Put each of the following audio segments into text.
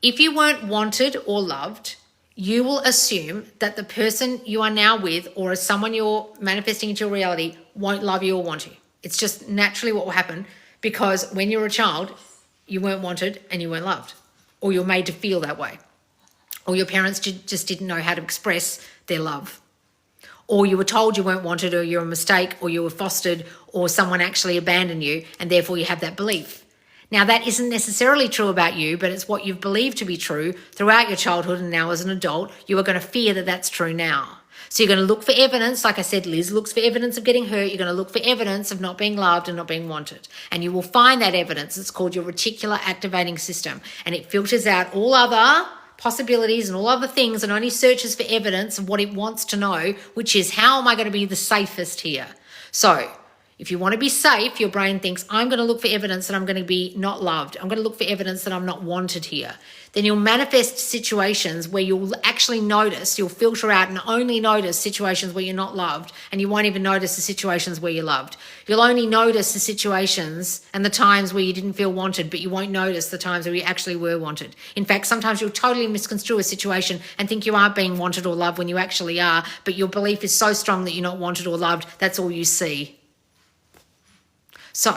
If you weren't wanted or loved, you will assume that the person you are now with or someone you're manifesting into your reality won't love you or want you. It's just naturally what will happen, because when you're a child, you weren't wanted and you weren't loved, or you're made to feel that way, or your parents just didn't know how to express their love, or you were told you weren't wanted, or you're a mistake, or you were fostered, or someone actually abandoned you, and therefore you have that belief. Now, that isn't necessarily true about you, but it's what you've believed to be true throughout your childhood, and now as an adult, you are going to fear that that's true now. So you're going to look for evidence. Like I said, Liz looks for evidence of getting hurt. You're going to look for evidence of not being loved and not being wanted. And you will find that evidence. It's called your reticular activating system. And it filters out all other possibilities and all other things and only searches for evidence of what it wants to know, which is, how am I going to be the safest here? So if you want to be safe, your brain thinks, I'm going to look for evidence that I'm going to be not loved. I'm going to look for evidence that I'm not wanted here. Then you'll manifest situations where you'll actually notice, you'll filter out and only notice situations where you're not loved, and you won't even notice the situations where you're loved. You'll only notice the situations and the times where you didn't feel wanted, but you won't notice the times where you actually were wanted. In fact, sometimes you'll totally misconstrue a situation and think you aren't being wanted or loved when you actually are, but your belief is so strong that you're not wanted or loved, that's all you see. So,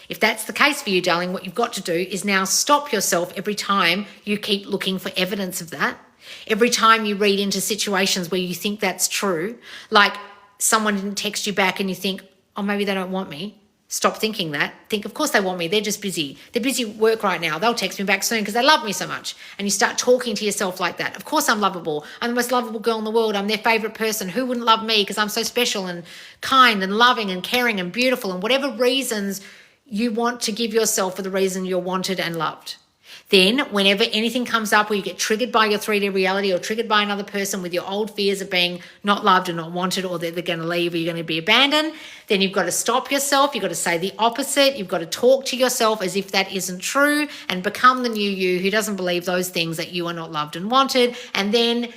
if that's the case for you, darling, what you've got to do is now stop yourself every time you keep looking for evidence of that. Every time you read into situations where you think that's true, like someone didn't text you back and you think, oh, maybe they don't want me. Stop thinking that. Think, of course they want me. They're just busy. They're busy at work right now. They'll text me back soon because they love me so much. And you start talking to yourself like that. Of course I'm lovable. I'm the most lovable girl in the world. I'm their favorite person. Who wouldn't love me because I'm so special and kind and loving and caring and beautiful, and whatever reasons you want to give yourself for the reason you're wanted and loved. Then whenever anything comes up where you get triggered by your 3D reality or triggered by another person with your old fears of being not loved and not wanted, or that they're going to leave or you're going to be abandoned, then you've got to stop yourself. You've got to say the opposite. You've got to talk to yourself as if that isn't true and become the new you who doesn't believe those things, that you are not loved and wanted. And then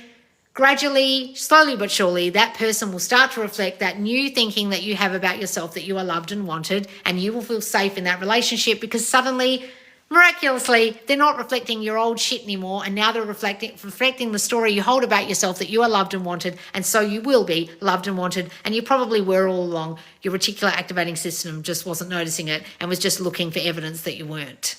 gradually, slowly but surely, that person will start to reflect that new thinking that you have about yourself, that you are loved and wanted, and you will feel safe in that relationship, because suddenly, miraculously, they're not reflecting your old shit anymore, and now they're reflecting the story you hold about yourself, that you are loved and wanted, and so you will be loved and wanted, and you probably were all along. Your reticular activating system just wasn't noticing it and was just looking for evidence that you weren't.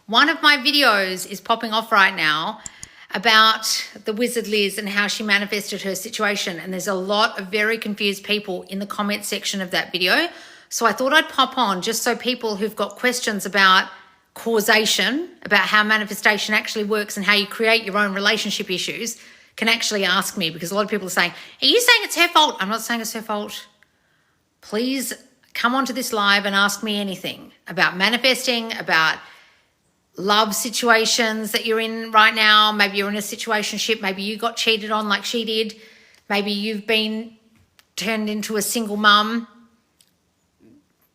One of my videos is popping off right now about the Wizard Liz and how she manifested her situation. And there's a lot of very confused people in the comment section of that video. So I thought I'd pop on just so people who've got questions about causation, about how manifestation actually works and how you create your own relationship issues, can actually ask me, because a lot of people are saying, are you saying it's her fault? I'm not saying it's her fault. Please come onto this live and ask me anything about manifesting, about love situations that you're in right now. Maybe you're in a situationship. Maybe you got cheated on like she did. Maybe you've been turned into a single mum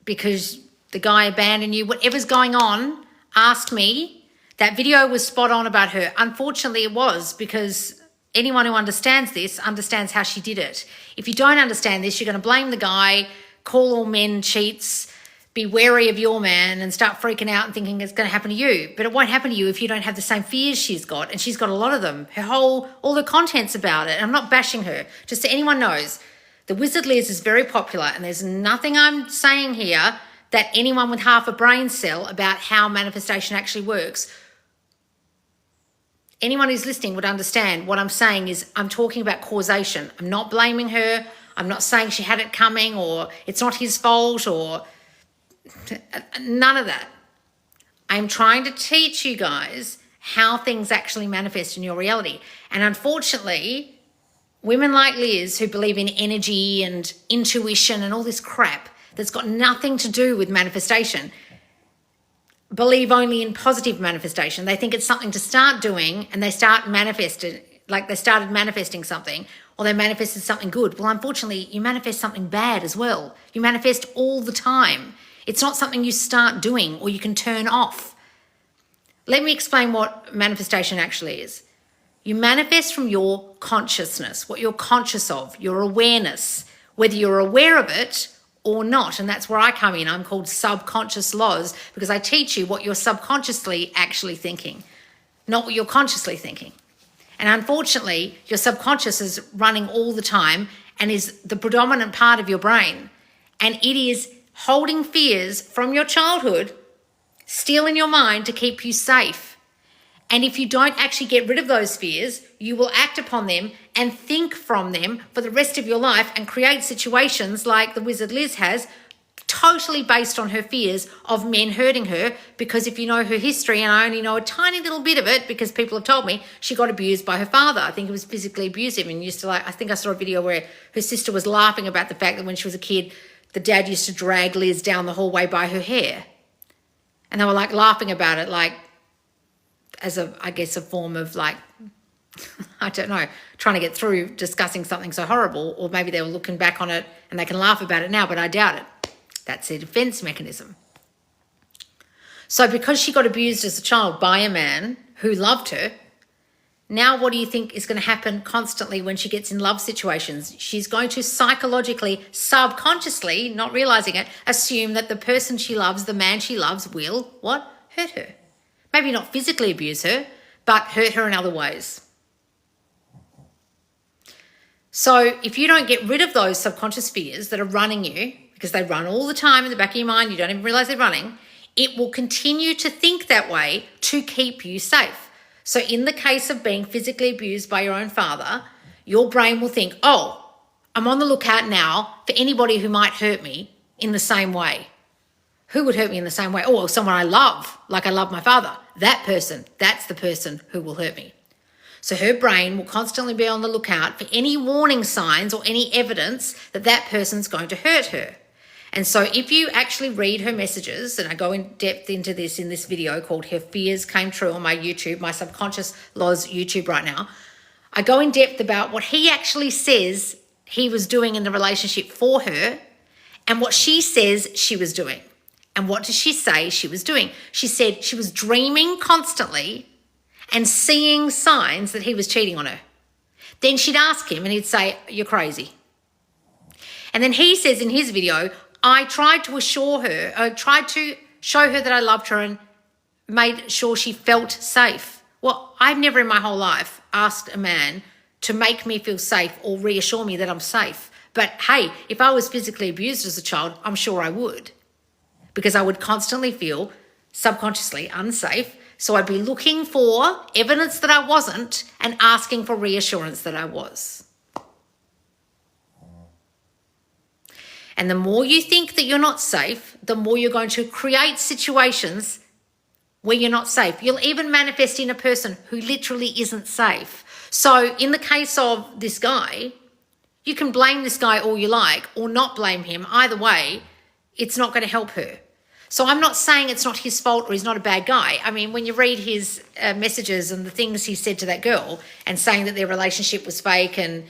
because the guy abandoned you. Whatever's going on, ask me. That video was spot on about her. Unfortunately, it was, because anyone who understands this understands how she did it. If you don't understand this, you're going to blame the guy, call all men cheats, be wary of your man, and start freaking out and thinking it's going to happen to you. But it won't happen to you if you don't have the same fears she's got, and she's got a lot of them. All the content's about it. I'm not bashing her. Just so anyone knows, the Wizard Liz is very popular, and there's nothing I'm saying here that anyone with half a brain cell about how manifestation actually works. Anyone who's listening would understand what I'm saying is I'm talking about causation. I'm not blaming her. I'm not saying she had it coming, or it's not his fault, or none of that. I'm trying to teach you guys how things actually manifest in your reality. And unfortunately, women like Liz, who believe in energy and intuition and all this crap that's got nothing to do with manifestation, believe only in positive manifestation. They think it's something to start doing, and they start manifesting, like they started manifesting something, or they manifested something good. Well, unfortunately, you manifest something bad as well. You manifest all the time. It's not something you start doing or you can turn off. Let me explain what manifestation actually is. You manifest from your consciousness, what you're conscious of, your awareness, whether you're aware of it or not. And that's where I come in. I'm called subconscious laws because I teach you what you're subconsciously actually thinking, not what you're consciously thinking. And unfortunately, your subconscious is running all the time and is the predominant part of your brain. And it is holding fears from your childhood still in your mind to keep you safe. And if you don't actually get rid of those fears, you will act upon them and think from them for the rest of your life and create situations like the Wizard Liz has, totally based on her fears of men hurting her. Because if you know her history, and I only know a tiny little bit of it because people have told me, she got abused by her father. I think he was physically abusive and used to I think I saw a video where her sister was laughing about the fact that when she was a kid, the dad used to drag Liz down the hallway by her hair. And they were laughing about it, as a form of I don't know, trying to get through discussing something so horrible, or maybe they were looking back on it and they can laugh about it now, but I doubt it. That's their defense mechanism. So because she got abused as a child by a man who loved her, now what do you think is going to happen constantly when she gets in love situations? She's going to psychologically, subconsciously, not realizing it, assume that the person she loves, the man she loves, will, what? Hurt her. Maybe not physically abuse her, but hurt her in other ways. So if you don't get rid of those subconscious fears that are running you, because they run all the time in the back of your mind, you don't even realize they're running, it will continue to think that way to keep you safe. So in the case of being physically abused by your own father, your brain will think, oh, I'm on the lookout now for anybody who might hurt me in the same way. Who would hurt me in the same way? Oh, well, someone I love, like I love my father. That person, that's the person who will hurt me. So her brain will constantly be on the lookout for any warning signs or any evidence that that person's going to hurt her. And so if you actually read her messages, and I go in depth into this in this video called Her Fears Came True on my YouTube, my Subconscious Laws YouTube right now, I go in depth about what he actually says he was doing in the relationship for her and what she says she was doing. And what does she say she was doing? She said she was dreaming constantly and seeing signs that he was cheating on her. Then she'd ask him and he'd say, you're crazy. And then he says in his video, I tried to show her that I loved her and made sure she felt safe. Well, I've never in my whole life asked a man to make me feel safe or reassure me that I'm safe. But hey, if I was physically abused as a child, I'm sure I would. Because I would constantly feel subconsciously unsafe. So I'd be looking for evidence that I wasn't and asking for reassurance that I was. And the more you think that you're not safe, the more you're going to create situations where you're not safe. You'll even manifest in a person who literally isn't safe. So in the case of this guy, you can blame this guy all you like or not blame him. Either way, it's not going to help her. So I'm not saying it's not his fault or he's not a bad guy. I mean, when you read his messages and the things he said to that girl and saying that their relationship was fake and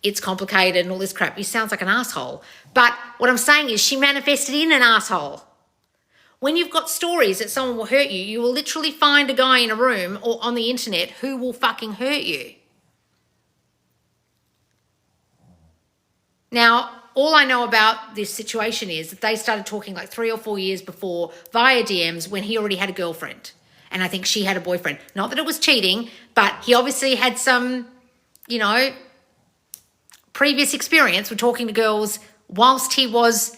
it's complicated and all this crap, he sounds like an asshole. But what I'm saying is she manifested in an asshole. When you've got stories that someone will hurt you, you will literally find a guy in a room or on the internet who will fucking hurt you. Now, all I know about this situation is that they started talking 3 or 4 years before via DMs when he already had a girlfriend. And I think she had a boyfriend. Not that it was cheating, but he obviously had some, previous experience with talking to girls whilst he was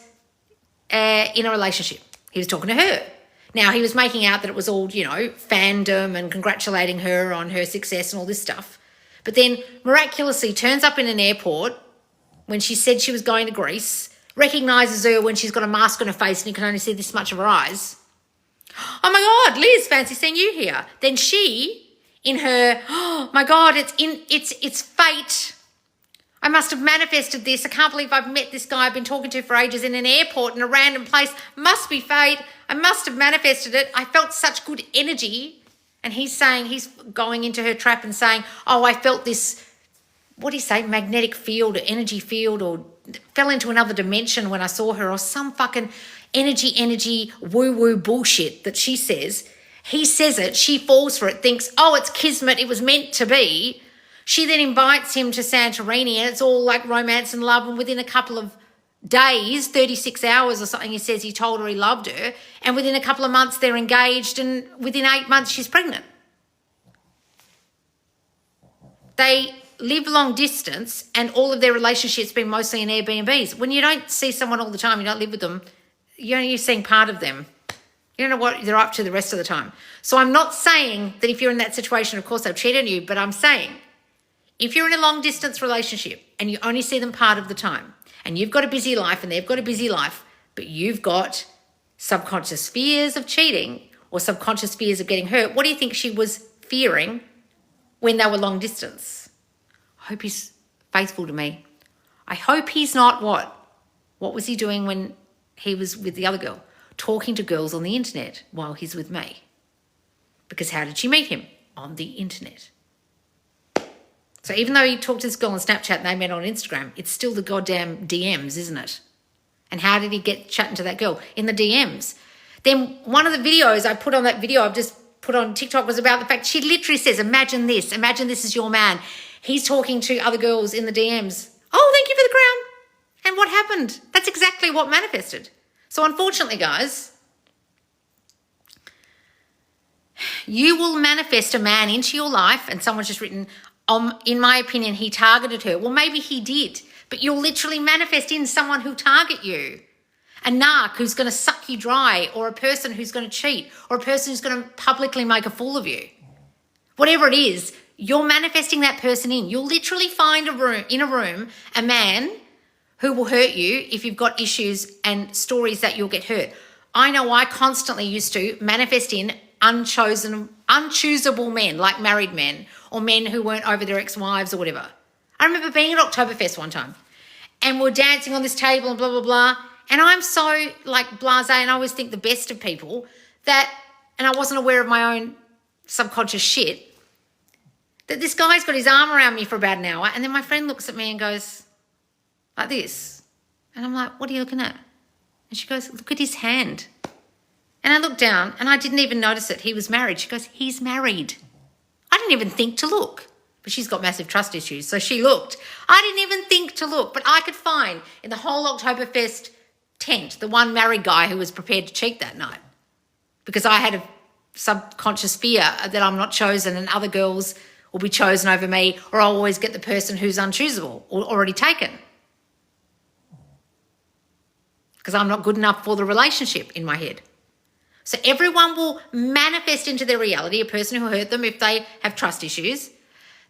in a relationship. He was talking to her. Now, he was making out that it was all, fandom and congratulating her on her success and all this stuff. But then miraculously turns up in an airport when she said she was going to Greece, recognises her when she's got a mask on her face and you can only see this much of her eyes. Oh my God, Liz, fancy seeing you here. Then she, in her, oh my God, it's fate. I must have manifested this. I can't believe I've met this guy I've been talking to for ages in an airport in a random place. Must be fate. I must have manifested it. I felt such good energy. And he's going into her trap and saying, oh, I felt this, what do you say, magnetic field or energy field, or fell into another dimension when I saw her, or some fucking energy woo-woo bullshit that she says. He says it, she falls for it, thinks, oh, it's kismet, it was meant to be. She then invites him to Santorini and it's all like romance and love, and within a couple of days, 36 hours or something, he says he told her he loved her, and within a couple of months they're engaged, and within 8 months she's pregnant. They live long distance and all of their relationships been mostly in Airbnbs. When you don't see someone all the time, you don't live with them, you're only seeing part of them. You don't know what they're up to the rest of the time. So I'm not saying that if you're in that situation, of course they'll cheat on you, but I'm saying if you're in a long distance relationship and you only see them part of the time, and you've got a busy life and they've got a busy life, but you've got subconscious fears of cheating or subconscious fears of getting hurt, what do you think she was fearing when they were long distance? I hope he's faithful to me. I hope he's not what? What was he doing when he was with the other girl? Talking to girls on the internet while he's with me. Because how did she meet him? On the internet. So even though he talked to this girl on Snapchat and they met on Instagram, it's still the goddamn DMs, isn't it? And how did he get chatting to that girl? In the DMs. Then one of the videos I put on that video I've just put on TikTok was about the fact she literally says, imagine this is your man. He's talking to other girls in the DMs. Oh, thank you for the crown. And what happened? That's exactly what manifested. So unfortunately, guys, you will manifest a man into your life, and someone's just written, in my opinion, he targeted her. Well, maybe he did, but you'll literally manifest in someone who'll target you. A narc who's going to suck you dry, or a person who's going to cheat, or a person who's going to publicly make a fool of you. Whatever it is, you're manifesting that person in. You'll literally find in a room a man who will hurt you if you've got issues and stories that you'll get hurt. I know I constantly used to manifest in unchoosable men, like married men, or men who weren't over their ex-wives or whatever. I remember being at Oktoberfest one time and we're dancing on this table and blah, blah, blah. And I'm so like blasé, and I always think the best of people that, and I wasn't aware of my own subconscious shit, that this guy's got his arm around me for about an hour, and then my friend looks at me and goes like this. And I'm like, what are you looking at? And she goes, look at his hand. And I looked down and I didn't even notice it. He was married. She goes, he's married. I didn't even think to look. But she's got massive trust issues, so she looked. I didn't even think to look, but I could find in the whole Oktoberfest tent the one married guy who was prepared to cheat that night, because I had a subconscious fear that I'm not chosen and other girls will be chosen over me, or I'll always get the person who's unchoosable or already taken, because I'm not good enough for the relationship in my head. So everyone will manifest into their reality a person who hurt them if they have trust issues.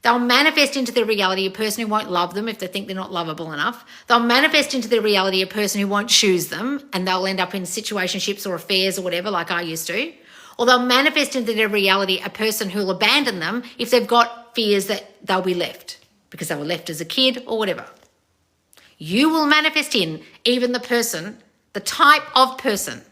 They'll manifest into their reality a person who won't love them if they think they're not lovable enough. They'll manifest into their reality a person who won't choose them, and they'll end up in situationships or affairs or whatever, like I used to. Or they'll manifest into their reality a person who will abandon them if they've got fears that they'll be left because they were left as a kid or whatever. You will manifest in even the person, the type of person,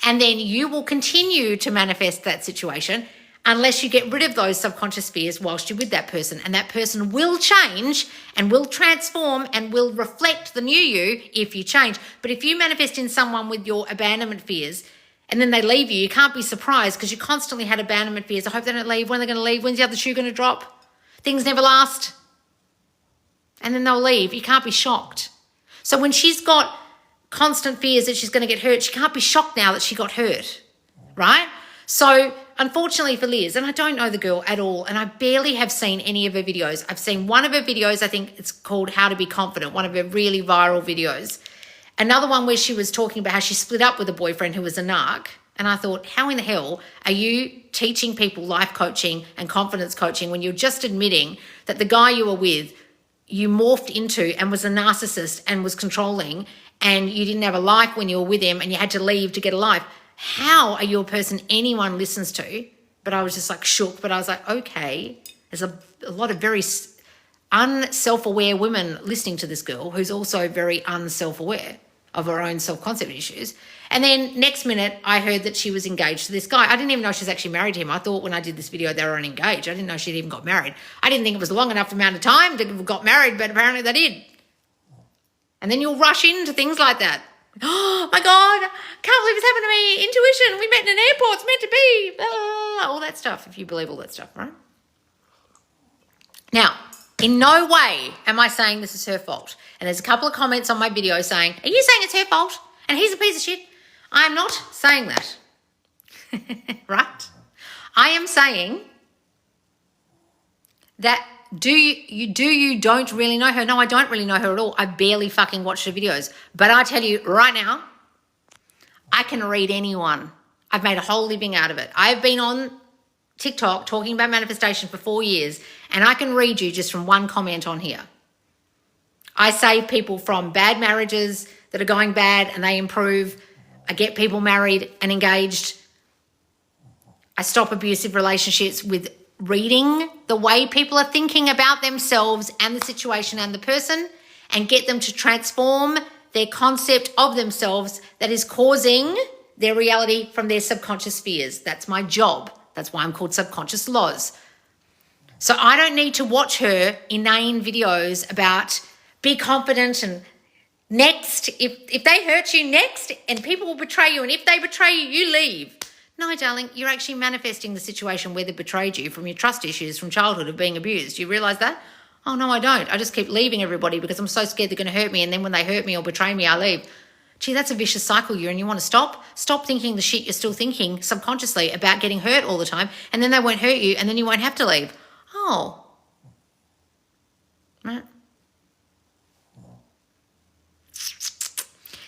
and then you will continue to manifest that situation unless you get rid of those subconscious fears whilst you're with that person. And that person will change and will transform and will reflect the new you if you change. But if you manifest in someone with your abandonment fears and then they leave you, you can't be surprised because you constantly had abandonment fears. I hope they don't leave. When are they going to leave? When's the other shoe going to drop? Things never last. And then they'll leave. You can't be shocked. So when she's got constant fears that she's going to get hurt, she can't be shocked now that she got hurt, right? So unfortunately for Liz, and I don't know the girl at all, and I barely have seen any of her videos. I've seen one of her videos, I think it's called How to Be Confident, one of her really viral videos. Another one where she was talking about how she split up with a boyfriend who was a narc. And I thought, how in the hell are you teaching people life coaching and confidence coaching when you're just admitting that the guy you were with, you morphed into and was a narcissist and was controlling, and you didn't have a life when you were with him and you had to leave to get a life? How are you a person anyone listens to? But I was just like shook, but I was like, okay, there's a lot of very unself-aware women listening to this girl who's also very unself-aware of her own self-concept issues. And then next minute, I heard that she was engaged to this guy. I didn't even know she was actually married to him. I thought when I did this video, they were engaged. I didn't know she'd even got married. I didn't think it was a long enough amount of time to have got married, but apparently they did. And then you'll rush into things like that. Oh my God, can't believe it's happened to me. Intuition, we met in an airport, it's meant to be. Blah, blah, blah, all that stuff, if you believe all that stuff, right? Now, in no way am I saying this is her fault. And there's a couple of comments on my video saying, are you saying it's her fault? And he's a piece of shit. I am not saying that. Right? I am saying that you don't really know her. No, I don't really know her at all. I barely fucking watch her videos. But I tell you right now, I can read anyone. I've made a whole living out of it. I've been on TikTok talking about manifestation for 4 years, and I can read you just from one comment on here. I save people from bad marriages that are going bad and they improve. I get people married and engaged. I stop abusive relationships with reading the way people are thinking about themselves and the situation and the person, and get them to transform their concept of themselves that is causing their reality from their subconscious fears. That's my job. That's why I'm called Subconscious Loz. So I don't need to watch her inane videos about be confident and next, if they hurt you, next, and people will betray you, and if they betray you, you leave. No, darling, you're actually manifesting the situation where they betrayed you from your trust issues from childhood of being abused. Do you realise that? Oh, no, I don't. I just keep leaving everybody because I'm so scared they're going to hurt me, and then when they hurt me or betray me, I leave. Gee, that's a vicious cycle, and you want to stop? Stop thinking the shit you're still thinking subconsciously about getting hurt all the time, and then they won't hurt you, and then you won't have to leave. Oh. Right.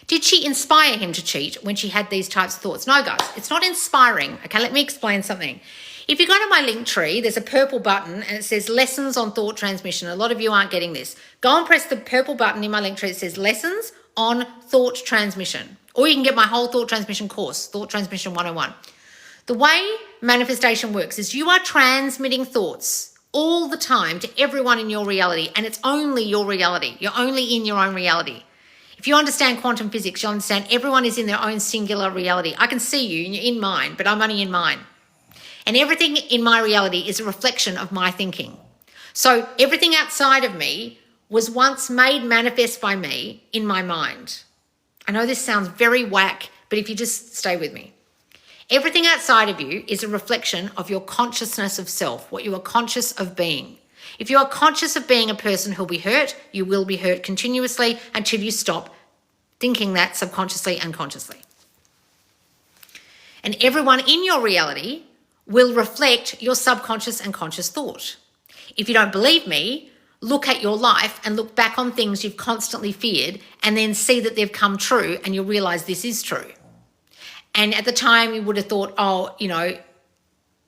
Did she inspire him to cheat when she had these types of thoughts? No, guys, it's not inspiring. Okay, let me explain something. If you go to my link tree, there's a purple button and it says Lessons on Thought Transmission. A lot of you aren't getting this. Go and press the purple button in my link tree that says Lessons on Thought Transmission. Or you can get my whole Thought Transmission course, Thought Transmission 101. The way manifestation works is you are transmitting thoughts all the time to everyone in your reality, and it's only your reality. You're only in your own reality. If you understand quantum physics, you'll understand everyone is in their own singular reality. I can see you and you're in mine, but I'm only in mine. And everything in my reality is a reflection of my thinking. So everything outside of me was once made manifest by me in my mind. I know this sounds very whack, but if you just stay with me. Everything outside of you is a reflection of your consciousness of self, what you are conscious of being. If you are conscious of being a person who'll be hurt, you will be hurt continuously until you stop thinking that subconsciously and consciously. And everyone in your reality will reflect your subconscious and conscious thought. If you don't believe me, look at your life and look back on things you've constantly feared and then see that they've come true, and you'll realize this is true. And at the time you would have thought, oh, you know,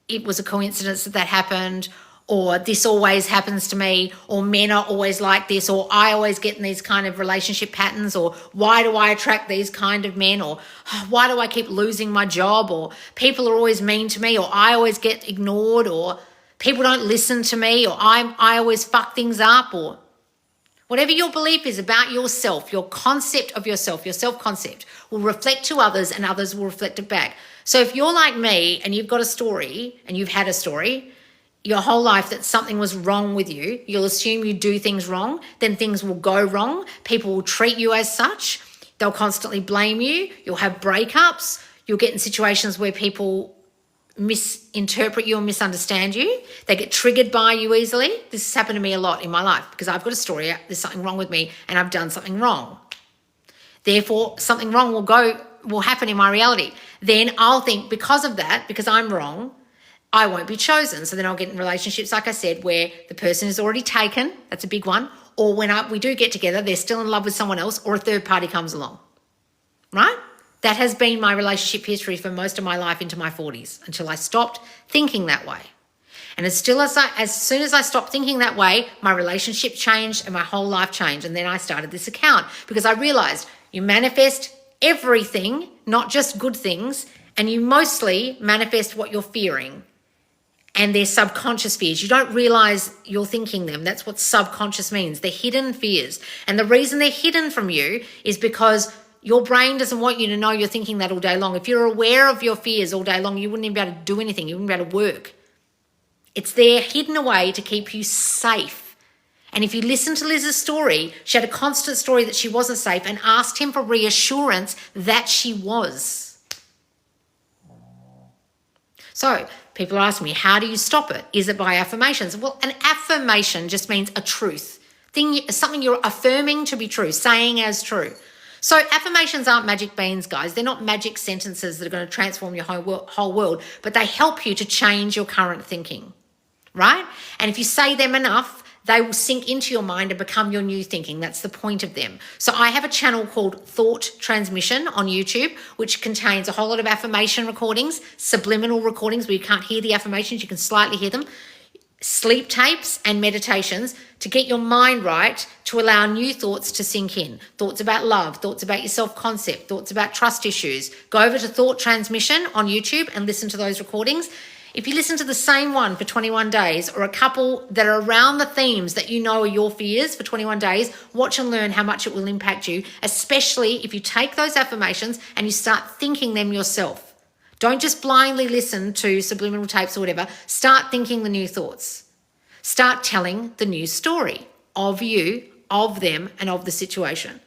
it was a coincidence that happened, or this always happens to me, or men are always like this, or I always get in these kind of relationship patterns, or why do I attract these kind of men, or why do I keep losing my job, or people are always mean to me, or I always get ignored, or people don't listen to me, or I always fuck things up, or whatever your belief is about yourself, your concept of yourself, your self-concept will reflect to others and others will reflect it back. So if you're like me and you've got a story and you've had a story your whole life that something was wrong with you, you'll assume you do things wrong, then things will go wrong. People will treat you as such. They'll constantly blame you. You'll have breakups. You'll get in situations where people misinterpret you and misunderstand you. They get triggered by you easily. This has happened to me a lot in my life because I've got a story, there's something wrong with me and I've done something wrong. Therefore, something wrong will happen in my reality. Then I'll think because of that, because I'm wrong, I won't be chosen. So then I'll get in relationships, like I said, where the person is already taken. That's a big one. Or when we do get together, they're still in love with someone else, or a third party comes along, right? That has been my relationship history for most of my life into my 40s until I stopped thinking that way. And as soon as I stopped thinking that way, my relationship changed and my whole life changed. And then I started this account because I realized you manifest everything, not just good things, and you mostly manifest what you're fearing. And they're subconscious fears. You don't realize you're thinking them. That's what subconscious means. They're hidden fears. And the reason they're hidden from you is because your brain doesn't want you to know you're thinking that all day long. If you're aware of your fears all day long, you wouldn't even be able to do anything. You wouldn't be able to work. It's there hidden away to keep you safe. And if you listen to Liz's story, she had a constant story that she wasn't safe and asked him for reassurance that she was. So people are asking me, how do you stop it? Is it by affirmations? Well, an affirmation just means a truth, something you're affirming to be true, saying as true. So affirmations aren't magic beans, guys. They're not magic sentences that are going to transform your whole world, but they help you to change your current thinking, right? And if you say them enough, they will sink into your mind and become your new thinking. That's the point of them. So I have a channel called Thought Transmission on YouTube, which contains a whole lot of affirmation recordings, subliminal recordings where you can't hear the affirmations, you can slightly hear them, sleep tapes and meditations to get your mind right, to allow new thoughts to sink in. Thoughts about love, thoughts about your self-concept, thoughts about trust issues. Go over to Thought Transmission on YouTube and listen to those recordings. If you listen to the same one for 21 days or a couple that are around the themes that you know are your fears for 21 days, watch and learn how much it will impact you, especially if you take those affirmations and you start thinking them yourself. Don't just blindly listen to subliminal tapes or whatever. Start thinking the new thoughts. Start telling the new story of you, of them, and of the situation.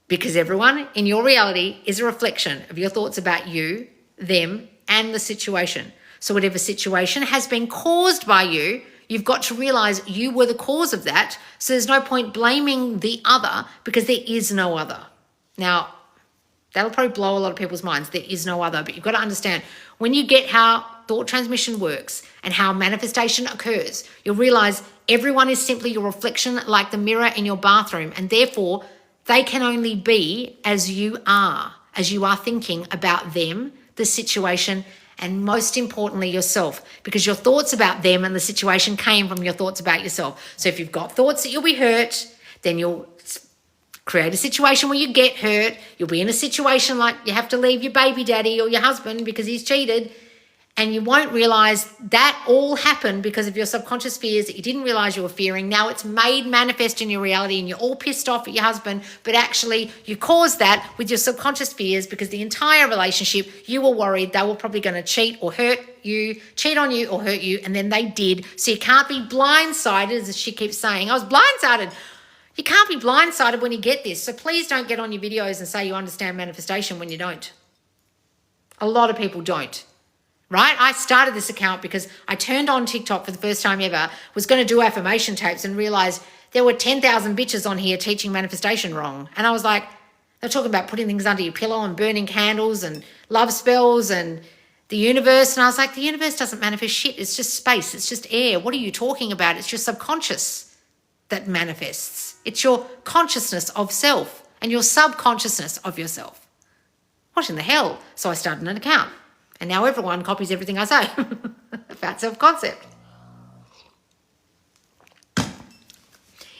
Because everyone in your reality is a reflection of your thoughts about you, them, and the situation. So whatever situation has been caused by you, you've got to realize you were the cause of that. So there's no point blaming the other because there is no other. Now, that'll probably blow a lot of people's minds. There is no other, but you've got to understand when you get how thought transmission works and how manifestation occurs, you'll realize everyone is simply your reflection like the mirror in your bathroom, and therefore they can only be as you are thinking about them, the situation, and most importantly, yourself, because your thoughts about them and the situation came from your thoughts about yourself. So if you've got thoughts that you'll be hurt, then you'll create a situation where you get hurt. You'll be in a situation like you have to leave your baby daddy or your husband because he's cheated, and you won't realize that all happened because of your subconscious fears that you didn't realize you were fearing. Now it's made manifest in your reality and you're all pissed off at your husband, but actually you caused that with your subconscious fears because the entire relationship you were worried they were probably going to cheat on you or hurt you, and then they did. So you can't be blindsided, as she keeps saying. I was blindsided. You can't be blindsided when you get this. So please don't get on your videos and say you understand manifestation when you don't. A lot of people don't, right? I started this account because I turned on TikTok for the first time ever, was going to do affirmation tapes and realized there were 10,000 bitches on here teaching manifestation wrong. And I was like, they're talking about putting things under your pillow and burning candles and love spells and the universe. And I was like, the universe doesn't manifest shit. It's just space. It's just air. What are you talking about? It's your subconscious that manifests. It's your consciousness of self and your subconsciousness of yourself. What in the hell? So I started an account, and now everyone copies everything I say about self-concept.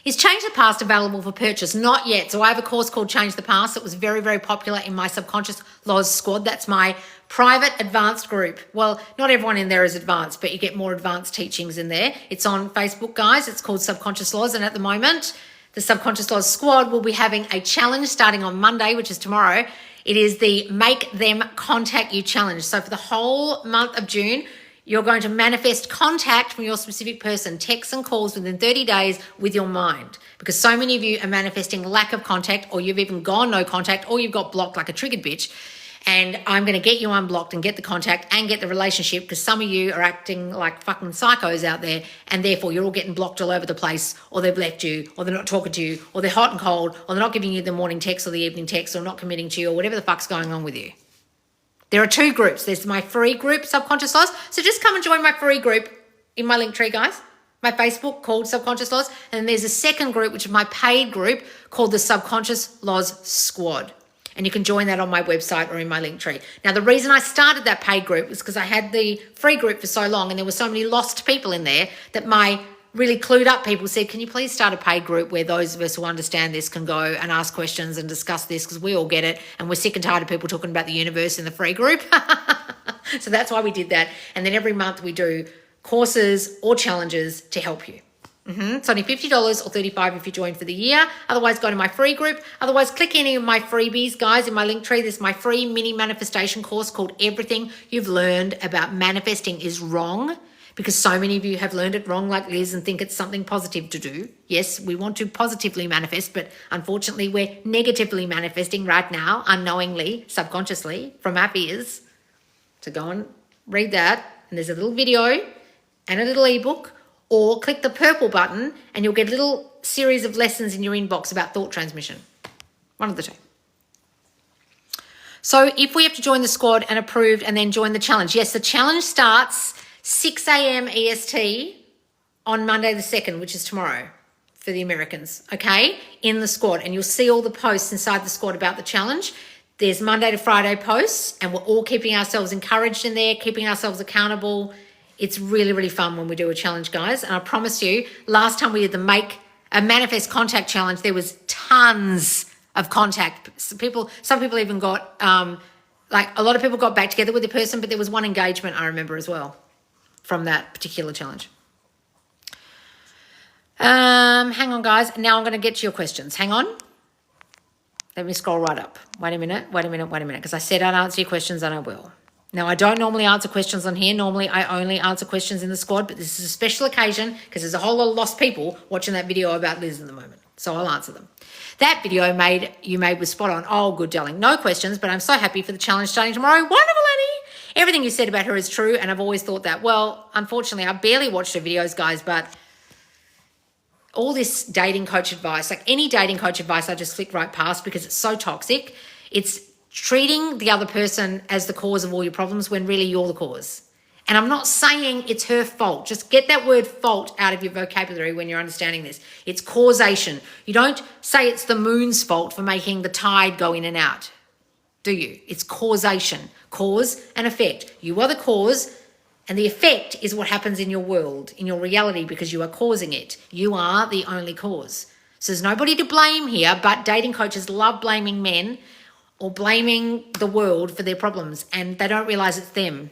Is Change the Past available for purchase? Not yet. So I have a course called Change the Past that was very, very popular in my Subconscious Laws squad. That's my private advanced group. Well, not everyone in there is advanced, but you get more advanced teachings in there. It's on Facebook, guys. It's called Subconscious Laws. And at the moment, the Subconscious Laws squad will be having a challenge starting on Monday, which is tomorrow. It is the Make Them Contact You challenge. So for the whole month of June, you're going to manifest contact from your specific person, texts and calls within 30 days with your mind. Because so many of you are manifesting lack of contact, or you've even gone no contact, or you've got blocked like a triggered bitch. And I'm going to get you unblocked and get the contact and get the relationship, because some of you are acting like fucking psychos out there, and therefore you're all getting blocked all over the place, or they've left you, or they're not talking to you, or they're hot and cold, or they're not giving you the morning text or the evening text, or not committing to you, or whatever the fuck's going on with you. There are two groups. There's my free group, Subconscious Laws. So just come and join my free group in my link tree, guys. My Facebook called Subconscious Laws. And then there's a second group, which is my paid group called the Subconscious Laws Squad. And you can join that on my website or in my link tree. Now, the reason I started that paid group was because I had the free group for so long and there were so many lost people in there that my really clued up people said, can you please start a paid group where those of us who understand this can go and ask questions and discuss this, because we all get it and we're sick and tired of people talking about the universe in the free group. So that's why we did that. And then every month we do courses or challenges to help you. It's only $50 or $35 if you join for the year. Otherwise, go to my free group. Otherwise, click any of my freebies, guys, in my link tree. There's my free mini manifestation course called Everything You've Learned About Manifesting is Wrong. because so many of you have learned it wrong like Liz and think it's something positive to do. Yes, we want to positively manifest, but unfortunately we're negatively manifesting right now, unknowingly, subconsciously, from our fears. So go and read that, and there's a little video and a little ebook, or click the purple button and you'll get a little series of lessons in your inbox about thought transmission. One of the two. So if we have to join the squad and approved and then join the challenge, yes, the challenge starts 6 a.m. EST on Monday the 2nd, which is tomorrow for the Americans, okay, in the squad. And you'll see all the posts inside the squad about the challenge. There's Monday to Friday posts, and we're all keeping ourselves encouraged in there, keeping ourselves accountable. It's really, really fun when we do a challenge, guys. And I promise you, last time we did the Manifest Contact Challenge, there was tons of contact. Some people even got, like a lot of people got back together with the person, but there was one engagement I remember as well from that particular challenge. Hang on, guys. Now I'm going to get to your questions. Hang on. Let me scroll right up. Wait a minute, because I said I'd answer your questions, and I will. Now, I don't normally answer questions on here. Normally, I only answer questions in the squad, but this is a special occasion because there's a whole lot of lost people watching that video about Liz at the moment. So I'll answer them. That video you made was spot on. Oh, good, darling. No questions, but I'm so happy for the challenge starting tomorrow. Wonderful, Annie. Everything you said about her is true, and I've always thought that. Well, unfortunately, I barely watched her videos, guys, but all this dating coach advice, like any dating coach advice, I just flick right past because it's so toxic. It's treating the other person as the cause of all your problems when really you're the cause. And I'm not saying it's her fault. Just get that word fault out of your vocabulary when you're understanding this. It's causation. You don't say it's the moon's fault for making the tide go in and out, do you? It's causation. Cause and effect. You are the cause, and the effect is what happens in your world, in your reality, because you are causing it. You are the only cause. So there's nobody to blame here, but dating coaches love blaming men or blaming the world for their problems, and they don't realize it's them.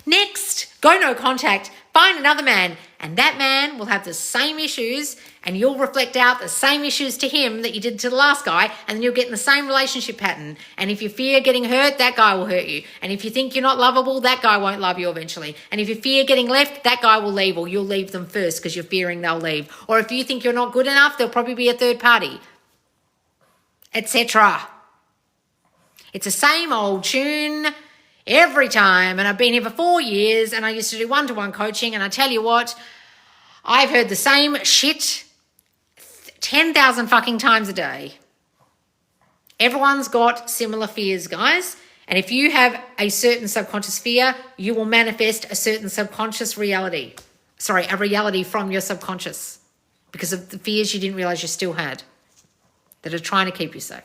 Next, go no contact, find another man, and that man will have the same issues, and you'll reflect out the same issues to him that you did to the last guy, and then you'll get in the same relationship pattern. And if you fear getting hurt, that guy will hurt you. And if you think you're not lovable, that guy won't love you eventually. And if you fear getting left, that guy will leave, or you'll leave them first because you're fearing they'll leave. Or if you think you're not good enough, there'll probably be a third party, etc. It's the same old tune every time. And I've been here for 4 years, and I used to do one-to-one coaching, and I tell you what, I've heard the same shit 10,000 fucking times a day. Everyone's got similar fears, guys. And if you have a certain subconscious fear, you will manifest a certain subconscious reality. Sorry, a reality from your subconscious because of the fears you didn't realize you still had that are trying to keep you safe.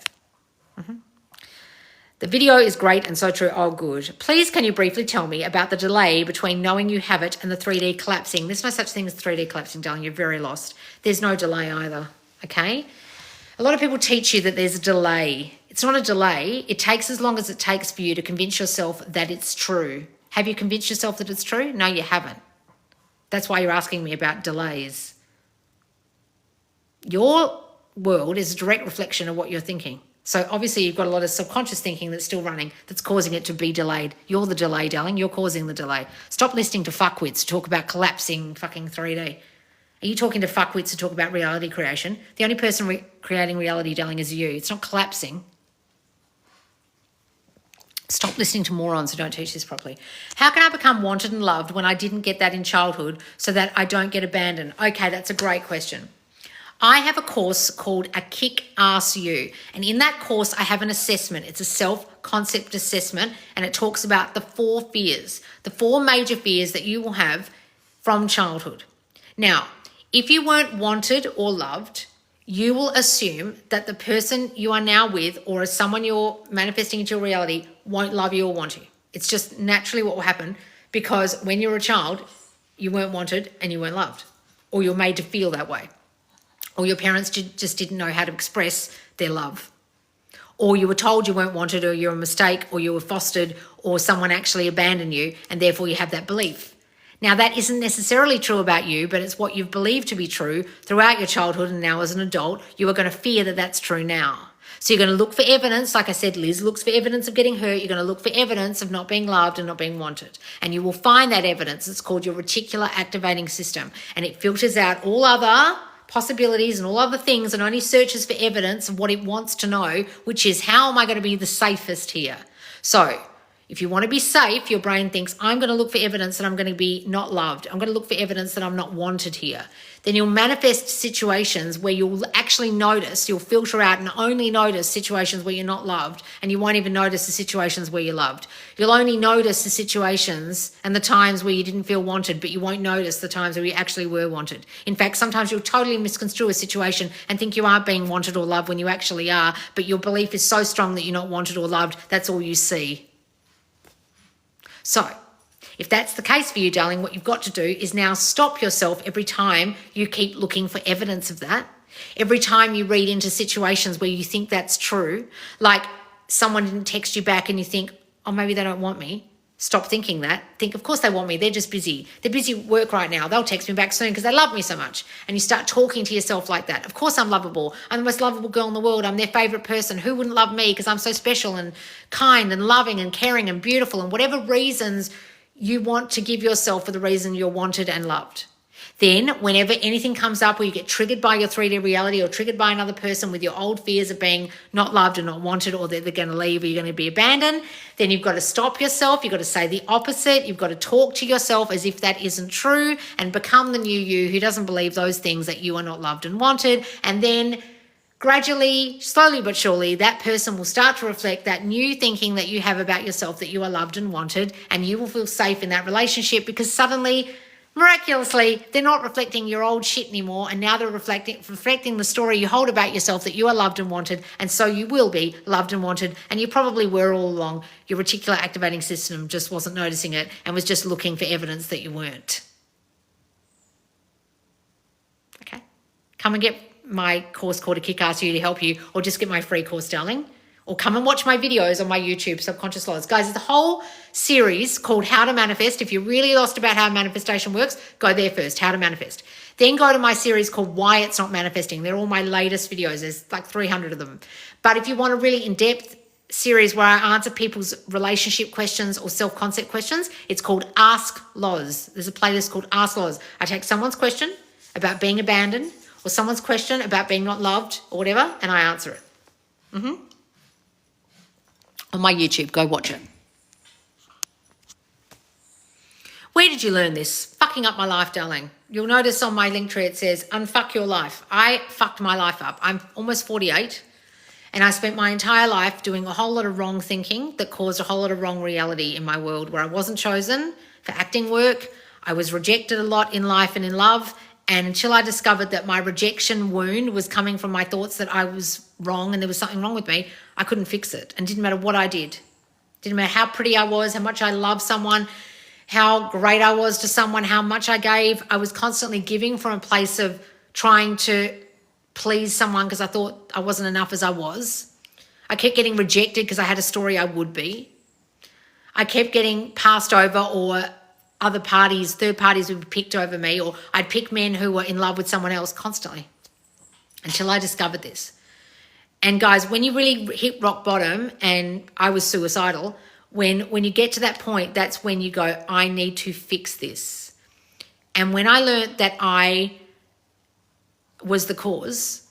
The video is great and so true. Oh, good. Please, can you briefly tell me about the delay between knowing you have it and the 3D collapsing? There's no such thing as 3D collapsing, darling. You're very lost. There's no delay either, okay? A lot of people teach you that there's a delay. It's not a delay. It takes as long as it takes for you to convince yourself that it's true. Have you convinced yourself that it's true? No, you haven't. That's why you're asking me about delays. Your world is a direct reflection of what you're thinking. So obviously you've got a lot of subconscious thinking that's still running that's causing it to be delayed. You're the delay, darling. You're causing the delay. Stop listening to fuckwits talk about collapsing fucking 3D. Are you talking to fuckwits to talk about reality creation? The only person creating reality, darling, is you. It's not collapsing. Stop listening to morons who don't teach this properly. How can I become wanted and loved when I didn't get that in childhood so that I don't get abandoned? Okay, that's a great question. I have a course called A Kick-Ass You, and in that course I have an assessment. It's a self-concept assessment, and it talks about the 4 fears, the 4 major fears that you will have from childhood. Now, if you weren't wanted or loved, you will assume that the person you are now with or someone you're manifesting into your reality won't love you or want you. It's just naturally what will happen because when you're a child, you weren't wanted and you weren't loved, or you're made to feel that way. Or your parents just didn't know how to express their love. Or you were told you weren't wanted, or you're a mistake, or you were fostered, or someone actually abandoned you, and therefore you have that belief. Now, that isn't necessarily true about you, but it's what you've believed to be true throughout your childhood, and now as an adult, you are going to fear that that's true now. So you're going to look for evidence. Like I said, Liz looks for evidence of getting hurt. You're going to look for evidence of not being loved and not being wanted. And you will find that evidence. It's called your reticular activating system. And it filters out all other possibilities and all other things and only searches for evidence of what it wants to know, which is, how am I going to be the safest here? So if you want to be safe, your brain thinks, I'm going to look for evidence that I'm going to be not loved. I'm going to look for evidence that I'm not wanted here. Then you'll manifest situations where you'll actually notice, you'll filter out and only notice situations where you're not loved, and you won't even notice the situations where you're loved. You'll only notice the situations and the times where you didn't feel wanted, but you won't notice the times where you actually were wanted. In fact, sometimes you'll totally misconstrue a situation and think you aren't being wanted or loved when you actually are, but your belief is so strong that you're not wanted or loved, that's all you see. So, if that's the case for you, darling, what you've got to do is now stop yourself every time you keep looking for evidence of that. Every time you read into situations where you think that's true, like someone didn't text you back and you think, oh, maybe they don't want me. Stop thinking that. Think, of course they want me. They're just busy. They're busy at work right now. They'll text me back soon because they love me so much. And you start talking to yourself like that. Of course I'm lovable. I'm the most lovable girl in the world. I'm their favorite person. Who wouldn't love me because I'm so special and kind and loving and caring and beautiful, and whatever reasons you want to give yourself for the reason you're wanted and loved. Then whenever anything comes up where you get triggered by your 3D reality or triggered by another person with your old fears of being not loved and not wanted, or that they're going to leave or you're going to be abandoned, then you've got to stop yourself. You've got to say the opposite. You've got to talk to yourself as if that isn't true and become the new you who doesn't believe those things, that you are not loved and wanted. And then gradually, slowly but surely, that person will start to reflect that new thinking that you have about yourself, that you are loved and wanted, and you will feel safe in that relationship because suddenly, miraculously, they're not reflecting your old shit anymore, and now they're reflecting the story you hold about yourself, that you are loved and wanted, and so you will be loved and wanted, and you probably were all along. Your reticular activating system just wasn't noticing it and was just looking for evidence that you weren't. Okay? Come and get my course called A Kick-Ass You to help you, or just get my free course, darling. Or come and watch my videos on my YouTube, Subconscious Laws. Guys, there's a whole series called How to Manifest. If you're really lost about how manifestation works, go there first, How to Manifest. Then go to my series called Why It's Not Manifesting. They're all my latest videos. There's like 300 of them. But if you want a really in-depth series where I answer people's relationship questions or self-concept questions, it's called Ask Loz. There's a playlist called Ask Loz. I take someone's question about being abandoned or someone's question about being not loved or whatever, and I answer it. On my YouTube, go watch it. Where did you learn this? Fucking up my life, darling. You'll notice on my link tree it says, unfuck your life. I fucked my life up. I'm almost 48, and I spent my entire life doing a whole lot of wrong thinking that caused a whole lot of wrong reality in my world, where I wasn't chosen for acting work. I was rejected a lot in life and in love. And until I discovered that my rejection wound was coming from my thoughts that I was wrong and there was something wrong with me, I couldn't fix it. And it didn't matter what I did. Didn't matter how pretty I was, how much I loved someone, how great I was to someone, how much I gave. I was constantly giving from a place of trying to please someone because I thought I wasn't enough as I was. I kept getting rejected because I had a story I would be. I kept getting passed over, or other parties, third parties would be picked over me, or I'd pick men who were in love with someone else constantly, until I discovered this. And guys, when you really hit rock bottom, and I was suicidal, when you get to that point, that's when you go, I need to fix this. And when I learned that I was the cause,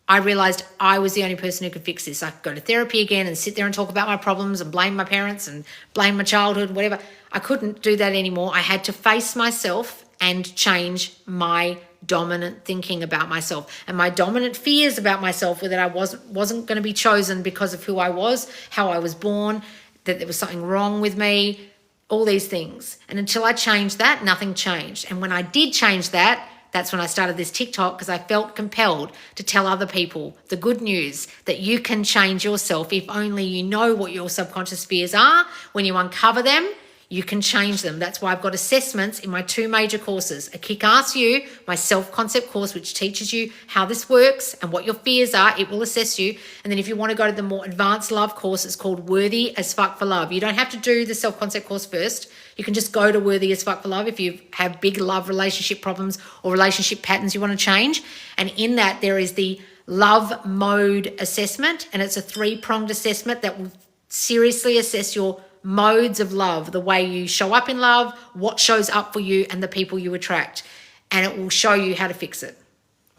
I realized I was the only person who could fix this. I could go to therapy again and sit there and talk about my problems and blame my parents and blame my childhood, whatever. I couldn't do that anymore. I had to face myself and change my dominant thinking about myself. And my dominant fears about myself were that I wasn't going to be chosen because of who I was, how I was born, that there was something wrong with me, all these things. And until I changed that, nothing changed. And when I did change that, that's when I started this TikTok, because I felt compelled to tell other people the good news that you can change yourself if only you know what your subconscious fears are. When you uncover them, you can change them. That's why I've got assessments in my 2 major courses. A Kick-Ass You, my self-concept course, which teaches you how this works and what your fears are. It will assess you. And then if you want to go to the more advanced love course, it's called Worthy as Fuck for Love. You don't have to do the self-concept course first. You can just go to Worthy as Fuck for Love if you have big love relationship problems or relationship patterns you want to change. And in that, there is the love mode assessment, and it's a 3-pronged assessment that will seriously assess your modes of love, the way you show up in love, what shows up for you, and the people you attract. And it will show you how to fix it,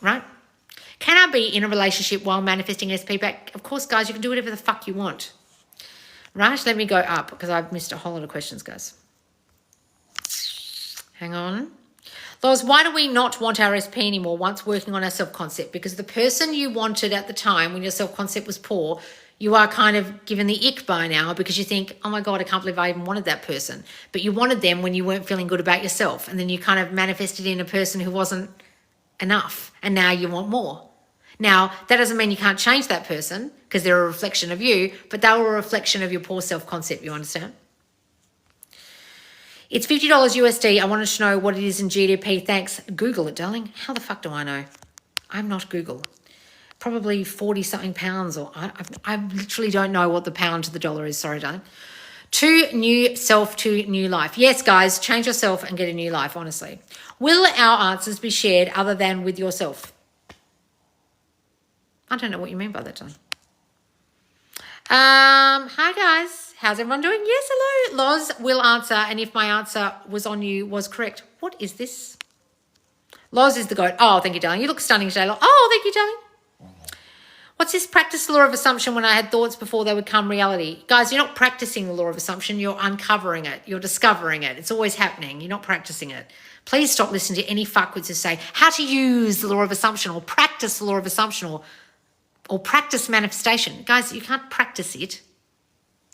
right? Can I be in a relationship while manifesting SP back? Of course, guys, you can do whatever the fuck you want. Right, let me go up because I've missed a whole lot of questions, guys. Hang on. Loz, why do we not want our SP anymore once working on our self-concept? Because the person you wanted at the time when your self-concept was poor, you are kind of given the ick by now because you think, oh my God, I can't believe I even wanted that person. But you wanted them when you weren't feeling good about yourself. And then you kind of manifested in a person who wasn't enough. And now you want more. Now, that doesn't mean you can't change that person because they're a reflection of you, but they were a reflection of your poor self-concept, you understand? It's $50 USD. I wanted to know what it is in GDP. Thanks. Google it, darling. How the fuck do I know? I'm not Google. Probably 40-something pounds, or I literally don't know what the pound to the dollar is. Sorry, darling. To new self, to new life. Yes, guys, change yourself and get a new life, honestly. Will our answers be shared other than with yourself? I don't know what you mean by that, darling. Hi, guys. How's everyone doing? Yes, hello. Loz will answer, and if my answer was on you was correct. What is this? Loz is the goat. Oh, thank you, darling. You look stunning today. Oh, thank you, darling. What's this? Practice the law of assumption when I had thoughts before they would become reality. Guys, you're not practicing the law of assumption. You're uncovering it. You're discovering it. It's always happening. You're not practicing it. Please stop listening to any fuckwits who say how to use the law of assumption or practice the law of assumption or practice manifestation. Guys, you can't practice it.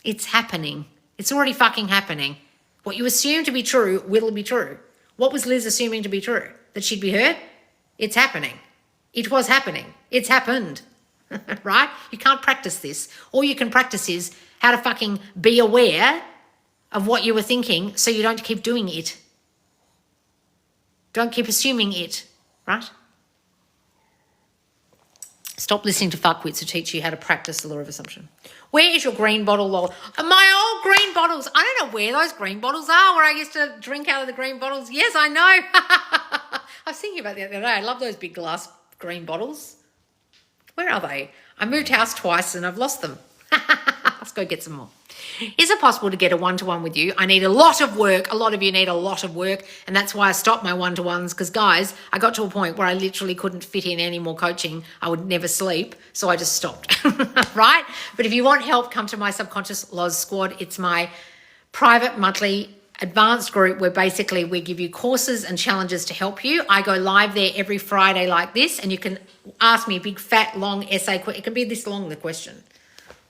It's happening. It's already fucking happening. What you assume to be true will be true. What was Liz assuming to be true? That she'd be hurt? It's happening. It was happening. It's happened. Right? You can't practice this. All you can practice is how to fucking be aware of what you were thinking so you don't keep doing it. Don't keep assuming it, right? Stop listening to fuckwits who teach you how to practice the law of assumption. Where is your green bottle, Lol? My old green bottles. I don't know where those green bottles are, where I used to drink out of the green bottles. Yes, I know. I was thinking about that the other day. I love those big glass green bottles. Where are they? I moved house twice and I've lost them. Let's go get some more. Is it possible to get a one-to-one with you? I need a lot of work. A lot of you need a lot of work. And that's why I stopped my one-to-ones because, guys, I got to a point where I literally couldn't fit in any more coaching. I would never sleep. So I just stopped, right? But if you want help, come to my Subconscious Loz Squad. It's my private monthly advanced group where basically we give you courses and challenges to help you. I go live there every Friday like this, and you can ask me a big, fat, long essay. It can be this long, the question.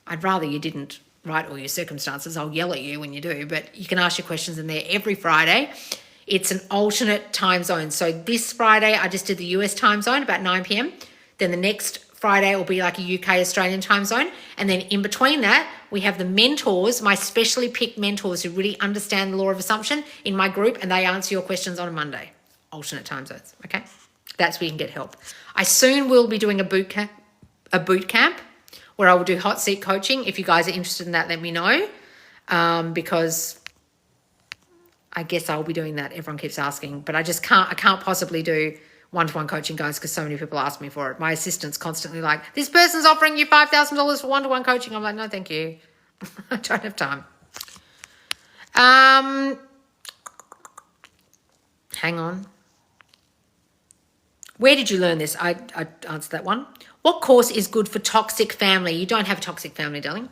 I'd rather you didn't write all your circumstances. I'll yell at you when you do, but you can ask your questions in there every Friday. It's an alternate time zone. So this Friday, I just did the US time zone about 9 p.m. Then the next Friday will be like a UK Australian time zone. And then in between that, we have the mentors, my specially picked mentors who really understand the law of assumption in my group, and they answer your questions on a Monday. Alternate time zones, okay? That's where you can get help. I soon will be doing a boot camp where I will do hot seat coaching. If you guys are interested in that, let me know, because I guess I'll be doing that. Everyone keeps asking, but I can't possibly do one-to-one coaching, guys, because so many people ask me for it. My assistant's constantly like, this person's offering you $5,000 for one-to-one coaching. I'm like, no, thank you. I don't have time. Hang on. Where did you learn this? I answered that one. What course is good for toxic family? You don't have a toxic family, darling.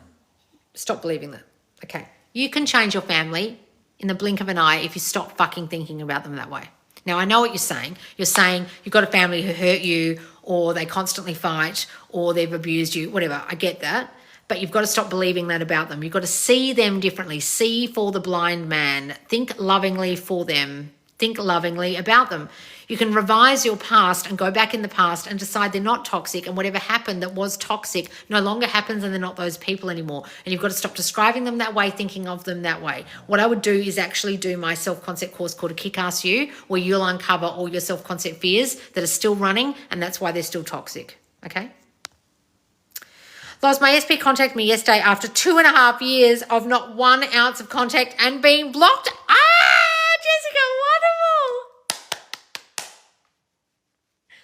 Stop believing that. Okay. You can change your family in the blink of an eye if you stop fucking thinking about them that way. Now, I know what you're saying. You're saying you've got a family who hurt you, or they constantly fight, or they've abused you, whatever. I get that. But you've got to stop believing that about them. You've got to see them differently. See for the blind man. Think lovingly for them. Think lovingly about them. You can revise your past and go back in the past and decide they're not toxic, and whatever happened that was toxic no longer happens, and they're not those people anymore. And you've got to stop describing them that way, thinking of them that way. What I would do is actually do my self-concept course called A Kick-Ass You, where you'll uncover all your self-concept fears that are still running, and that's why they're still toxic, okay? Lost my SP contacted me yesterday after 2.5 years of not 1 ounce of contact and being blocked. Jessica, wonderful.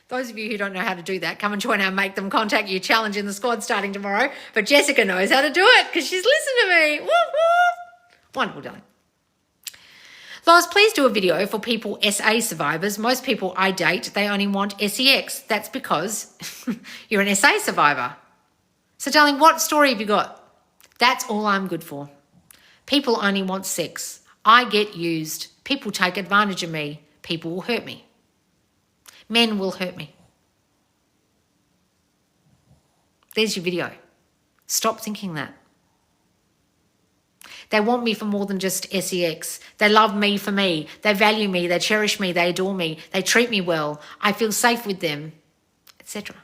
Those of you who don't know how to do that, come and join our Make Them Contact You challenge in the squad starting tomorrow. But Jessica knows how to do it because she's listened to me. Woo, woo. Wonderful, darling. Loz, please do a video for people SA survivors. Most people I date, they only want SEX. That's because you're an SA survivor. So, darling, what story have you got? That's all I'm good for. People only want sex. I get used. People take advantage of me. People will hurt me. Men will hurt me. There's your video. Stop thinking that. They want me for more than just SEX. They love me for me. They value me. They cherish me. They adore me. They treat me well. I feel safe with them, etc.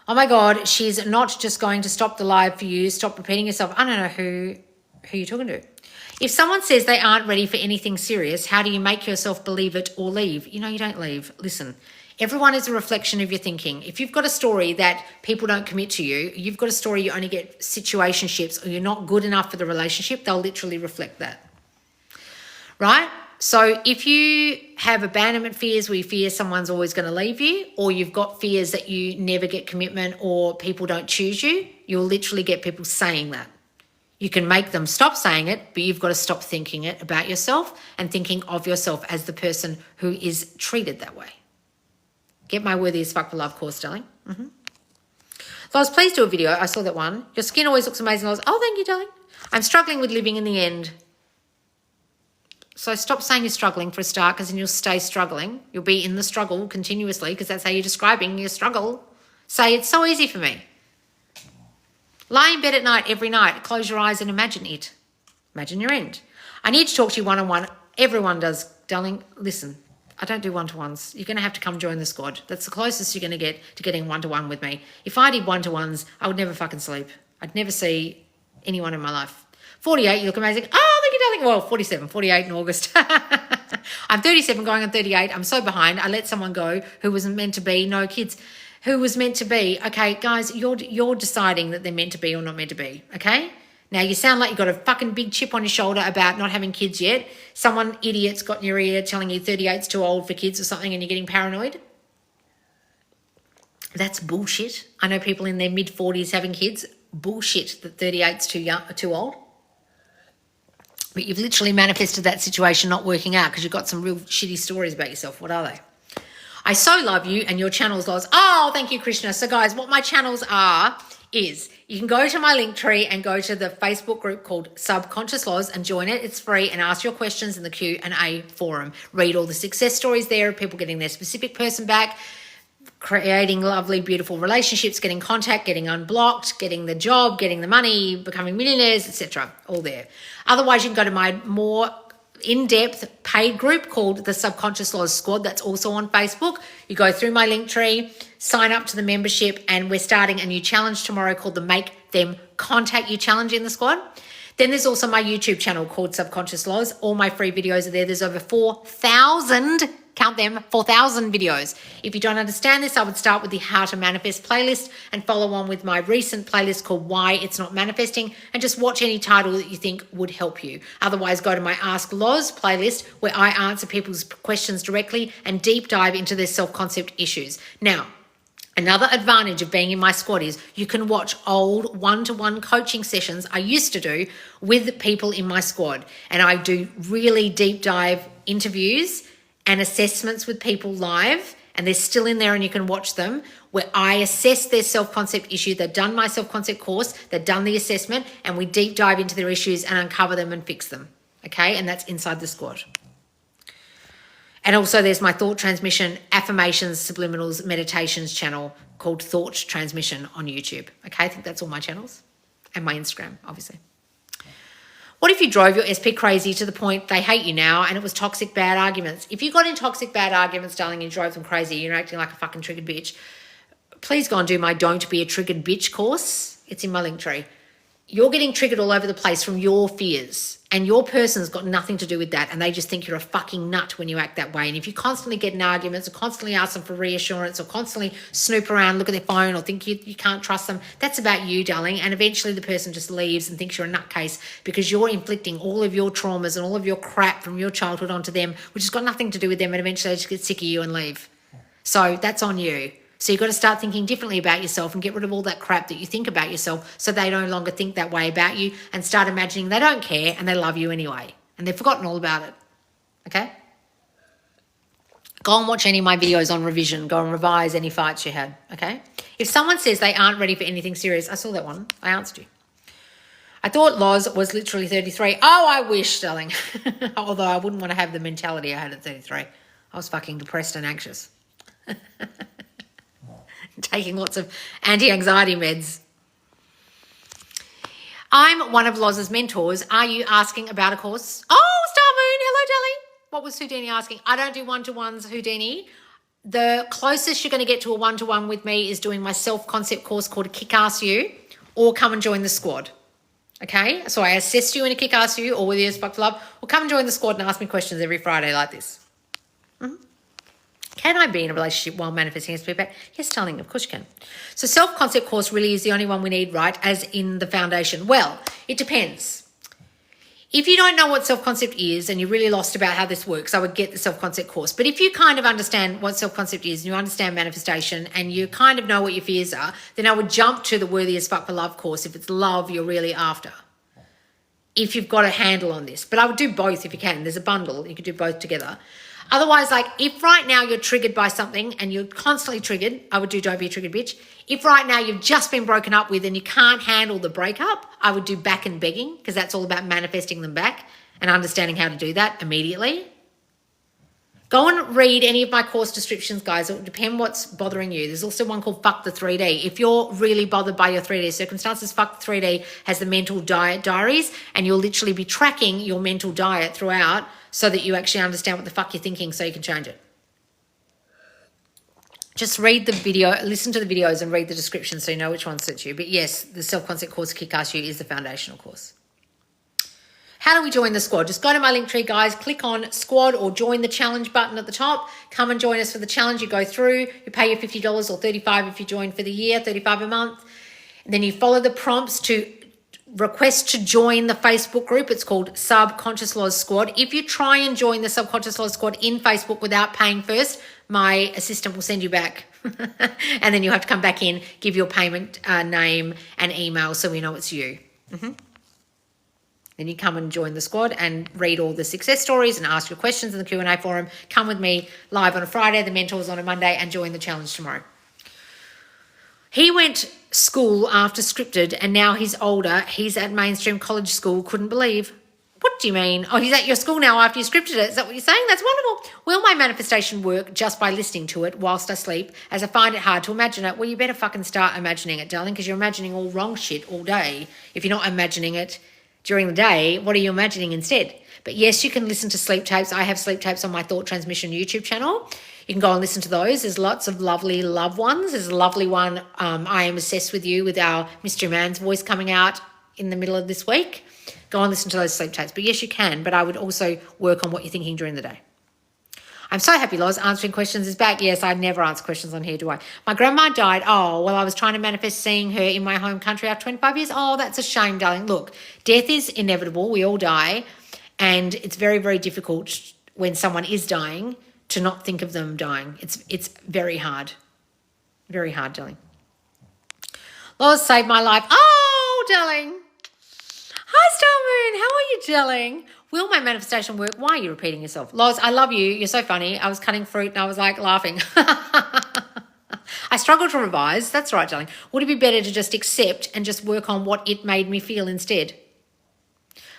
Oh my God, she's not just going to stop the live for you. Stop repeating yourself. I don't know who you're talking to. If someone says they aren't ready for anything serious, how do you make yourself believe it or leave? You know, you don't leave. Listen, everyone is a reflection of your thinking. If you've got a story that people don't commit to you, you've got a story you only get situationships or you're not good enough for the relationship, they'll literally reflect that. Right? So if you have abandonment fears where you fear someone's always going to leave you, or you've got fears that you never get commitment or people don't choose you, you'll literally get people saying that. You can make them stop saying it, but you've got to stop thinking it about yourself and thinking of yourself as the person who is treated that way. Get my Worthy as Fuck for Love course, darling. Loz, please do a video. I saw that one. Your skin always looks amazing, Loz. Oh, thank you, darling. I'm struggling with living in the end. So stop saying you're struggling for a start, because then you'll stay struggling. You'll be in the struggle continuously, because that's how you're describing your struggle. Say, it's so easy for me. Lie in bed at night every night. Close your eyes and imagine it. Imagine your end. I need to talk to you one-on-one. Everyone does, darling. Listen, I don't do one-to-ones. You're going to have to come join the squad. That's the closest you're going to get to getting one-to-one with me. If I did one-to-ones, I would never fucking sleep. I'd never see anyone in my life. 48, you look amazing. Oh, thank you, darling. Well, 47, 48 in August. I'm 37 going on 38. I'm so behind. I let someone go who wasn't meant to be. No kids. Who was meant to be. Okay, guys, you're deciding that they're meant to be or not meant to be, okay? Now, you sound like you've got a fucking big chip on your shoulder about not having kids yet. Someone idiot's got in your ear telling you 38's too old for kids or something and you're getting paranoid. That's bullshit. I know people in their mid-40s having kids. Bullshit that 38's too old. But you've literally manifested that situation not working out because you've got some real shitty stories about yourself. What are they? I so love you and your channels, Loz. Oh, thank you, Krishna. So, guys, what my channels are is you can go to my link tree and go to the Facebook group called Subconscious Loz and join it. It's free, and ask your questions in the Q&A forum. Read all the success stories there of people getting their specific person back, creating lovely, beautiful relationships, getting contact, getting unblocked, getting the job, getting the money, becoming millionaires, etc. All there. Otherwise, you can go to my more in-depth paid group called the Subconscious Loz Squad. That's also on Facebook. You go through my link tree, sign up to the membership, and we're starting a new challenge tomorrow called the Make Them Contact You Challenge in the squad. Then there's also my YouTube channel called Subconscious Loz. All my free videos are there. There's over 4,000, count them, 4,000 videos. If you don't understand this, I would start with the How to Manifest playlist and follow on with my recent playlist called Why It's Not Manifesting, and just watch any title that you think would help you. Otherwise, go to my Ask Loz playlist where I answer people's questions directly and deep dive into their self-concept issues. Now, another advantage of being in my squad is you can watch old one-to-one coaching sessions I used to do with people in my squad. And I do really deep dive interviews and assessments with people live, and they're still in there and you can watch them, where I assess their self-concept issue. They've done my self-concept course, they've done the assessment, and we deep dive into their issues and uncover them and fix them. Okay, and that's inside the squad. And also there's my thought transmission, affirmations, subliminals, meditations channel called Thought Transmission on YouTube. Okay, I think that's all my channels, and my Instagram, obviously. What if you drove your SP crazy to the point they hate you now and it was toxic bad arguments? If you got in toxic bad arguments, darling, and you drove them crazy, you're acting like a fucking triggered bitch, please go and do my Don't Be a Triggered Bitch course. It's in my link tree. you're getting triggered all over the place from your fears, and your person's got nothing to do with that, and they just think you're a fucking nut when you act that way. And if you constantly get in arguments or constantly ask them for reassurance or constantly snoop around, look at their phone or think you can't trust them, that's about you, darling. And eventually the person just leaves and thinks you're a nutcase because you're inflicting all of your traumas and all of your crap from your childhood onto them, which has got nothing to do with them, and eventually they just get sick of you and leave. So that's on you. So you've got to start thinking differently about yourself and get rid of all that crap that you think about yourself so they no longer think that way about you, and start imagining they don't care and they love you anyway and they've forgotten all about it, okay? Go and watch any of my videos on revision. Go and revise any fights you had, okay? If someone says they aren't ready for anything serious, I saw that one. I answered you. I thought Loz was literally 33. Oh, I wish, darling. Although I wouldn't want to have the mentality I had at 33. I was fucking depressed and anxious. Taking lots of anti-anxiety meds. I'm one of Loz's mentors. Are you asking about a course? Oh, Star Moon. Hello, darling. What was Houdini asking? I don't do one-to-ones, Houdini. The closest you're going to get to a one-to-one with me is doing my self-concept course called Kick-Ass You, or come and join the squad. Okay? So I assess you in a Kick-Ass You, or whether you're Spark for Love, or come and join the squad and ask me questions every Friday like this. Can I be in a relationship while manifesting as feedback? Yes, darling, of course you can. So self-concept course really is the only one we need, right, as in the foundation? Well, it depends. If you don't know what self-concept is and you're really lost about how this works, I would get the self-concept course. But if you kind of understand what self-concept is and you understand manifestation and you kind of know what your fears are, then I would jump to the Worthy as Fuck for Love course if it's love you're really after, if you've got a handle on this. But I would do both if you can. There's a bundle. You could do both together. Otherwise, like if right now you're triggered by something and you're constantly triggered, I would do Don't Be a Triggered Bitch. If right now you've just been broken up with and you can't handle the breakup, I would do Back and Begging, because that's all about manifesting them back and understanding how to do that immediately. Go and read any of my course descriptions, guys. It will depend what's bothering you. There's also one called Fuck the 3D. If you're really bothered by your 3D circumstances, Fuck the 3D has the mental diet diaries, and you'll literally be tracking your mental diet throughout so that you actually understand what the fuck you're thinking so you can change it. Just read the video, listen to the videos and read the description so you know which one suits you. But yes, the self-concept course Kick-Ass You is the foundational course. How do we join the squad? Just go to my link tree, guys. Click on squad or join the challenge button at the top. Come and join us for the challenge. You go through, you pay your $50 or $35 if you join for the year, $35 a month. And then you follow the prompts to request to join the Facebook group. It's called Subconscious Laws Squad. If you try and join the Subconscious Laws Squad in Facebook without paying first, my assistant will send you back. And then you have to come back in, give your payment name and email so we know it's you. Then you come and join the squad and read all the success stories and ask your questions in the Q&A forum. Come with me live on a Friday, the mentors on a Monday, and join the challenge tomorrow. He went school after scripted and now he's older. He's at mainstream college school. Couldn't believe. What do you mean? Oh, he's at your school now after you scripted it. Is that what you're saying? That's wonderful. Will my manifestation work just by listening to it whilst I sleep, as I find it hard to imagine it? Well, you better fucking start imagining it, darling, because you're imagining all wrong shit all day. If you're not imagining it during the day, what are you imagining instead? But yes, you can listen to sleep tapes. I have sleep tapes on my Thought Transmission YouTube channel. You can go and listen to those. There's lots of lovely loved ones. There's a lovely one, I Am Obsessed With You, with our Mystery Man's voice coming out in the middle of this week. Go and listen to those sleep tapes. But yes, you can, but I would also work on what you're thinking during the day. I'm so happy, Loz. Answering questions is back. Yes, I never answer questions on here, do I? My grandma died. Oh, well, I was trying to manifest seeing her in my home country after 25 years. Oh, that's a shame, darling. Look, death is inevitable. We all die. And it's very, very difficult when someone is dying to not think of them dying. It's very hard. Very hard, darling. Loz saved my life. Oh, darling. Hi, Star Moon. How are you, darling? Will my manifestation work? Why are you repeating yourself? Loz, I love you. You're so funny. I was cutting fruit and I was like laughing. I struggle to revise. That's right, darling. Would it be better to just accept and just work on what it made me feel instead?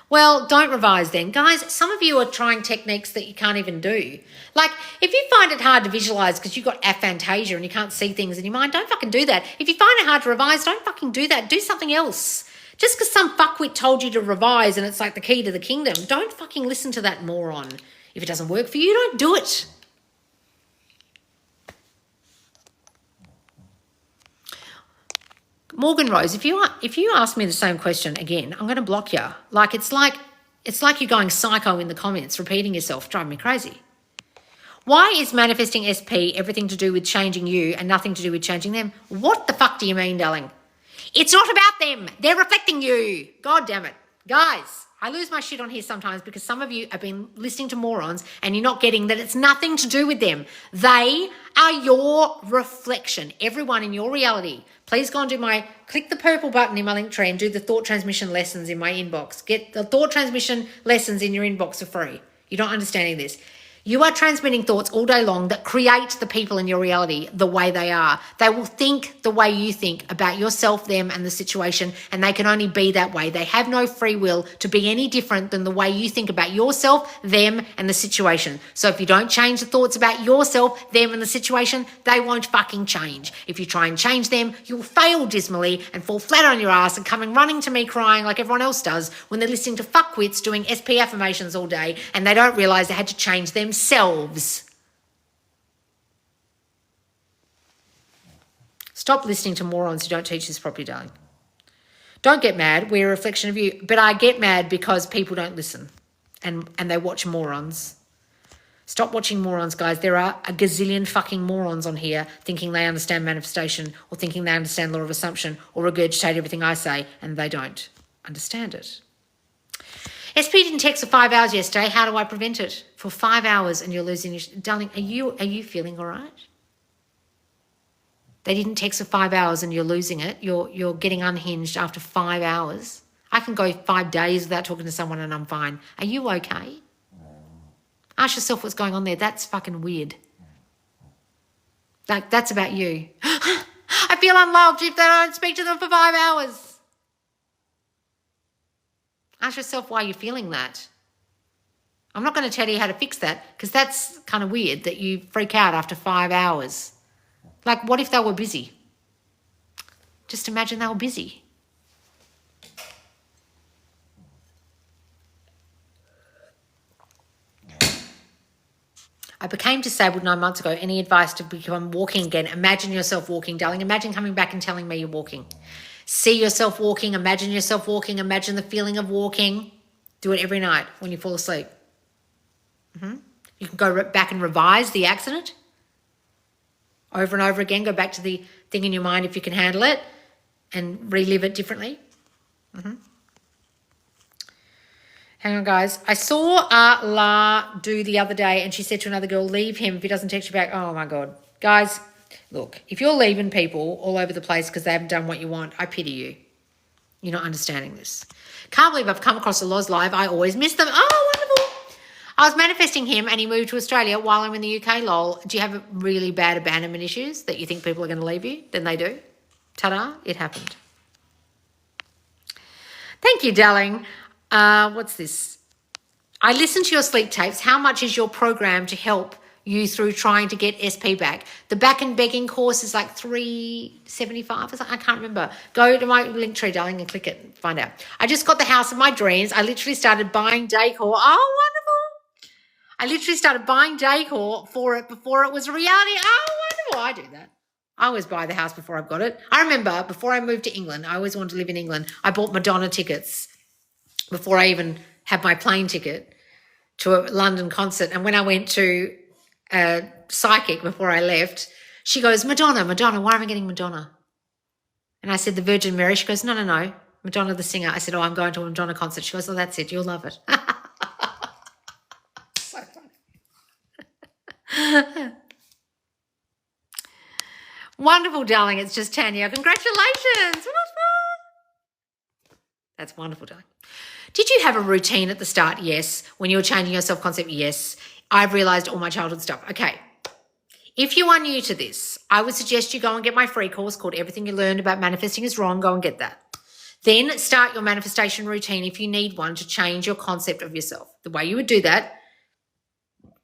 Well, don't revise then. Guys, some of you are trying techniques that you can't even do. Like, if you find it hard to visualize because you've got aphantasia and you can't see things in your mind, don't fucking do that. If you find it hard to revise, don't fucking do that. Do something else. Just because some fuckwit told you to revise and it's like the key to the kingdom, don't fucking listen to that moron. If it doesn't work for you, don't do it. Morgan Rose, if you ask me the same question again, I'm going to block you. Like it's like you're going psycho in the comments, repeating yourself, driving me crazy. Why is manifesting SP everything to do with changing you and nothing to do with changing them? What the fuck do you mean, darling? It's not about them. They're reflecting you. God damn it. Guys, I lose my shit on here sometimes because some of you have been listening to morons and you're not getting that it's nothing to do with them. They are your reflection. Everyone in your reality. Please go and click the purple button in my link tree and do the thought transmission lessons in my inbox. Get the thought transmission lessons in your inbox for free. You're not understanding this. You are transmitting thoughts all day long that create the people in your reality the way they are. They will think the way you think about yourself, them, and the situation, and they can only be that way. They have no free will to be any different than the way you think about yourself, them, and the situation. So if you don't change the thoughts about yourself, them, and the situation, they won't fucking change. If you try and change them, you'll fail dismally and fall flat on your ass and coming running to me crying like everyone else does when they're listening to fuckwits doing SP affirmations all day and they don't realise they had to change themselves. Stop listening to morons who don't teach this properly, darling. Don't get mad. We're a reflection of you. But I get mad because people don't listen and they watch morons. Stop watching morons, guys. There are a gazillion fucking morons on here thinking they understand manifestation or thinking they understand law of assumption or regurgitate everything I say, and they don't understand it. SP didn't text for 5 hours yesterday. How do I prevent it? For 5 hours and you're losing your... Darling, are you feeling all right? They didn't text for 5 hours and you're losing it. You're getting unhinged after 5 hours. I can go 5 days without talking to someone and I'm fine. Are you okay? Ask yourself what's going on there. That's fucking weird. Like, that's about you. I feel unloved if they don't speak to them for 5 hours. Ask yourself why you're feeling that. I'm not going to tell you how to fix that because that's kind of weird that you freak out after 5 hours. Like, what if they were busy? Just imagine they were busy. I became disabled 9 months ago. Any advice to become walking again? Imagine yourself walking, darling. Imagine coming back and telling me you're walking. See yourself walking. Imagine yourself walking. Imagine the feeling of walking. Do it every night when you fall asleep. You can go back and revise the accident over and over again. Go back to the thing in your mind if you can handle it and relive it differently. Hang on, guys. I saw La do the other day and she said to another girl, leave him if he doesn't text you back. Oh, my God. Guys, look, if you're leaving people all over the place because they haven't done what you want, I pity you. You're not understanding this. Can't believe I've come across a Loz live. I always miss them. Oh, wonderful. I was manifesting him and he moved to Australia while I'm in the UK, lol. Do you have really bad abandonment issues that you think people are going to leave you? Then they do. Ta-da, it happened. Thank you, darling. What's this? I listen to your sleep tapes. How much is your program to help you through trying to get SP back? The back and begging course is like $375 or something. I can't remember. Go to my link tree, darling, and click it and find out. I just got the house of my dreams. I literally started buying decor. Oh, wonderful. I literally started buying decor for it before it was a reality. Oh, wonderful. I do that. I always buy the house before I've got it. I remember before I moved to England, I always wanted to live in England. I bought Madonna tickets before I even had my plane ticket to a London concert. And when I went to a psychic before I left, she goes, Madonna, why am I getting Madonna? And I said, the Virgin Mary. She goes, no, Madonna the singer. I said, oh, I'm going to a Madonna concert. She goes, oh, that's it. You'll love it. So funny. Wonderful, darling. It's just Tanya. Congratulations. That's wonderful, darling. Did you have a routine at the start? Yes. When you were changing your self-concept? Yes. I've realised all my childhood stuff. Okay. If you are new to this, I would suggest you go and get my free course called Everything You Learned About Manifesting is Wrong. Go and get that. Then start your manifestation routine if you need one to change your concept of yourself. The way you would do that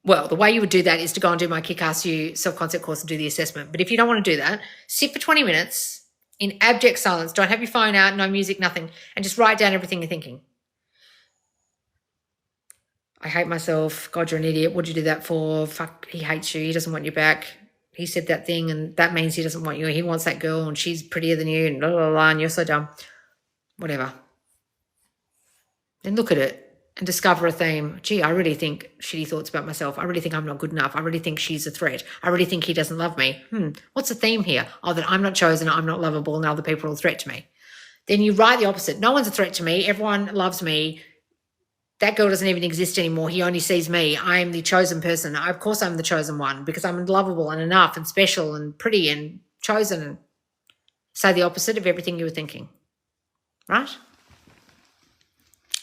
is to go and do my Kick-Ass You self-concept course and do the assessment. But if you don't want to do that, sit for 20 minutes in abject silence. Don't have your phone out, no music, nothing, and just write down everything you're thinking. I hate myself. God, you're an idiot. What'd you do that for? Fuck, he hates you. He doesn't want you back. he said that thing and that means he doesn't want you. He wants that girl and she's prettier than you and blah, blah, blah, and you're so dumb. Whatever. Then look at it and discover a theme. Gee, I really think shitty thoughts about myself. I really think I'm not good enough. I really think she's a threat. I really think he doesn't love me. What's the theme here? Oh, that I'm not chosen, I'm not lovable, and other people are a threat to me. Then you write the opposite. No one's a threat to me. Everyone loves me. That girl doesn't even exist anymore. He only sees me. I am the chosen person. Of course I'm the chosen one because I'm lovable and enough and special and pretty and chosen. And say the opposite of everything you were thinking, right?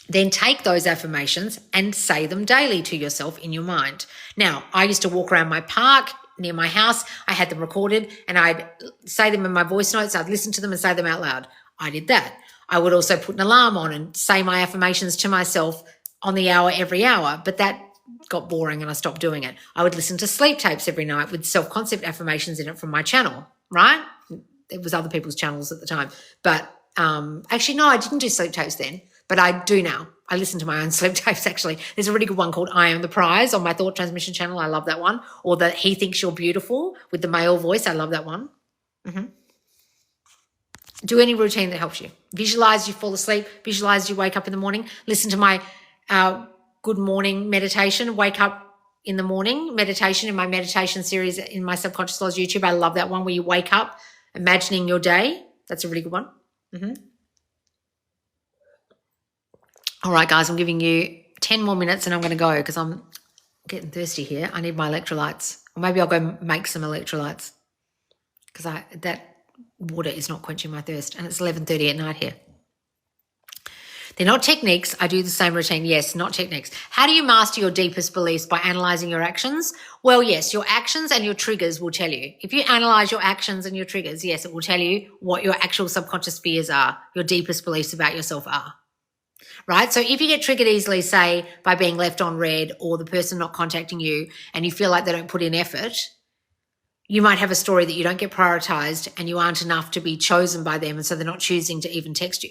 Then take those affirmations and say them daily to yourself in your mind. Now, I used to walk around my park near my house. I had them recorded and I'd say them in my voice notes. I'd listen to them and say them out loud. I did that. I would also put an alarm on and say my affirmations to myself on the hour every hour, but that got boring and I stopped doing it. I would listen to sleep tapes every night with self-concept affirmations in it from my channel, right? It was other people's channels at the time. But actually, no, I didn't do sleep tapes then. But I do now. I listen to my own sleep tapes, actually. There's a really good one called I Am the Prize on my Thought Transmission channel. I love that one. Or the He Thinks You're Beautiful with the male voice. I love that one. Do any routine that helps you. Visualize you fall asleep. Visualize you wake up in the morning. Listen to my good morning meditation. Wake up in the morning meditation in my meditation series in my Subconscious Laws YouTube. I love that one where you wake up imagining your day. That's a really good one. All right, guys, I'm giving you 10 more minutes and I'm going to go because I'm getting thirsty here. I need my electrolytes. Or maybe I'll go make some electrolytes because that water is not quenching my thirst and it's 11:30 at night here. They're not techniques. I do the same routine. Yes, not techniques. How do you master your deepest beliefs? By analyzing your actions? Well, yes, your actions and your triggers will tell you. If you analyze your actions and your triggers, yes, it will tell you what your actual subconscious fears are, your deepest beliefs about yourself are. Right? So if you get triggered easily, say, by being left on red or the person not contacting you and you feel like they don't put in effort, you might have a story that you don't get prioritized and you aren't enough to be chosen by them and so they're not choosing to even text you.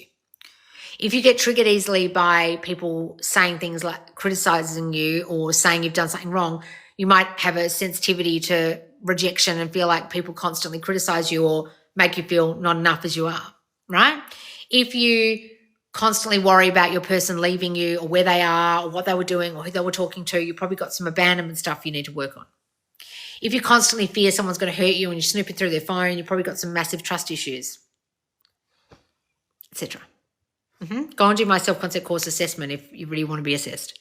If you get triggered easily by people saying things like criticizing you or saying you've done something wrong, you might have a sensitivity to rejection and feel like people constantly criticize you or make you feel not enough as you are, right? If you constantly worry about your person leaving you or where they are or what they were doing or who they were talking to, you probably got some abandonment stuff you need to work on. If you constantly fear someone's going to hurt you and you're snooping through their phone, you probably got some massive trust issues, etc. Go and do my self-concept course assessment if you really want to be assessed.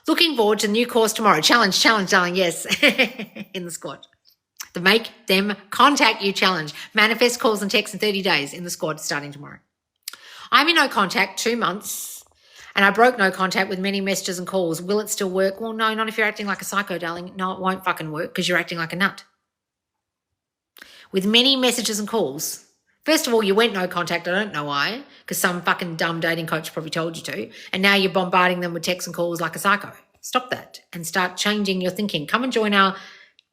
Looking forward to the new course tomorrow. Challenge, darling, yes, in the squad. The Make Them Contact You challenge. Manifest calls and texts in 30 days in the squad starting tomorrow. I'm in no contact 2 months and I broke no contact with many messages and calls. Will it still work? Well, no, not if you're acting like a psycho, darling. No, it won't fucking work because you're acting like a nut. With many messages and calls, first of all, you went no contact. I don't know why, because some fucking dumb dating coach probably told you to. And now you're bombarding them with texts and calls like a psycho. Stop that and start changing your thinking. Come and join our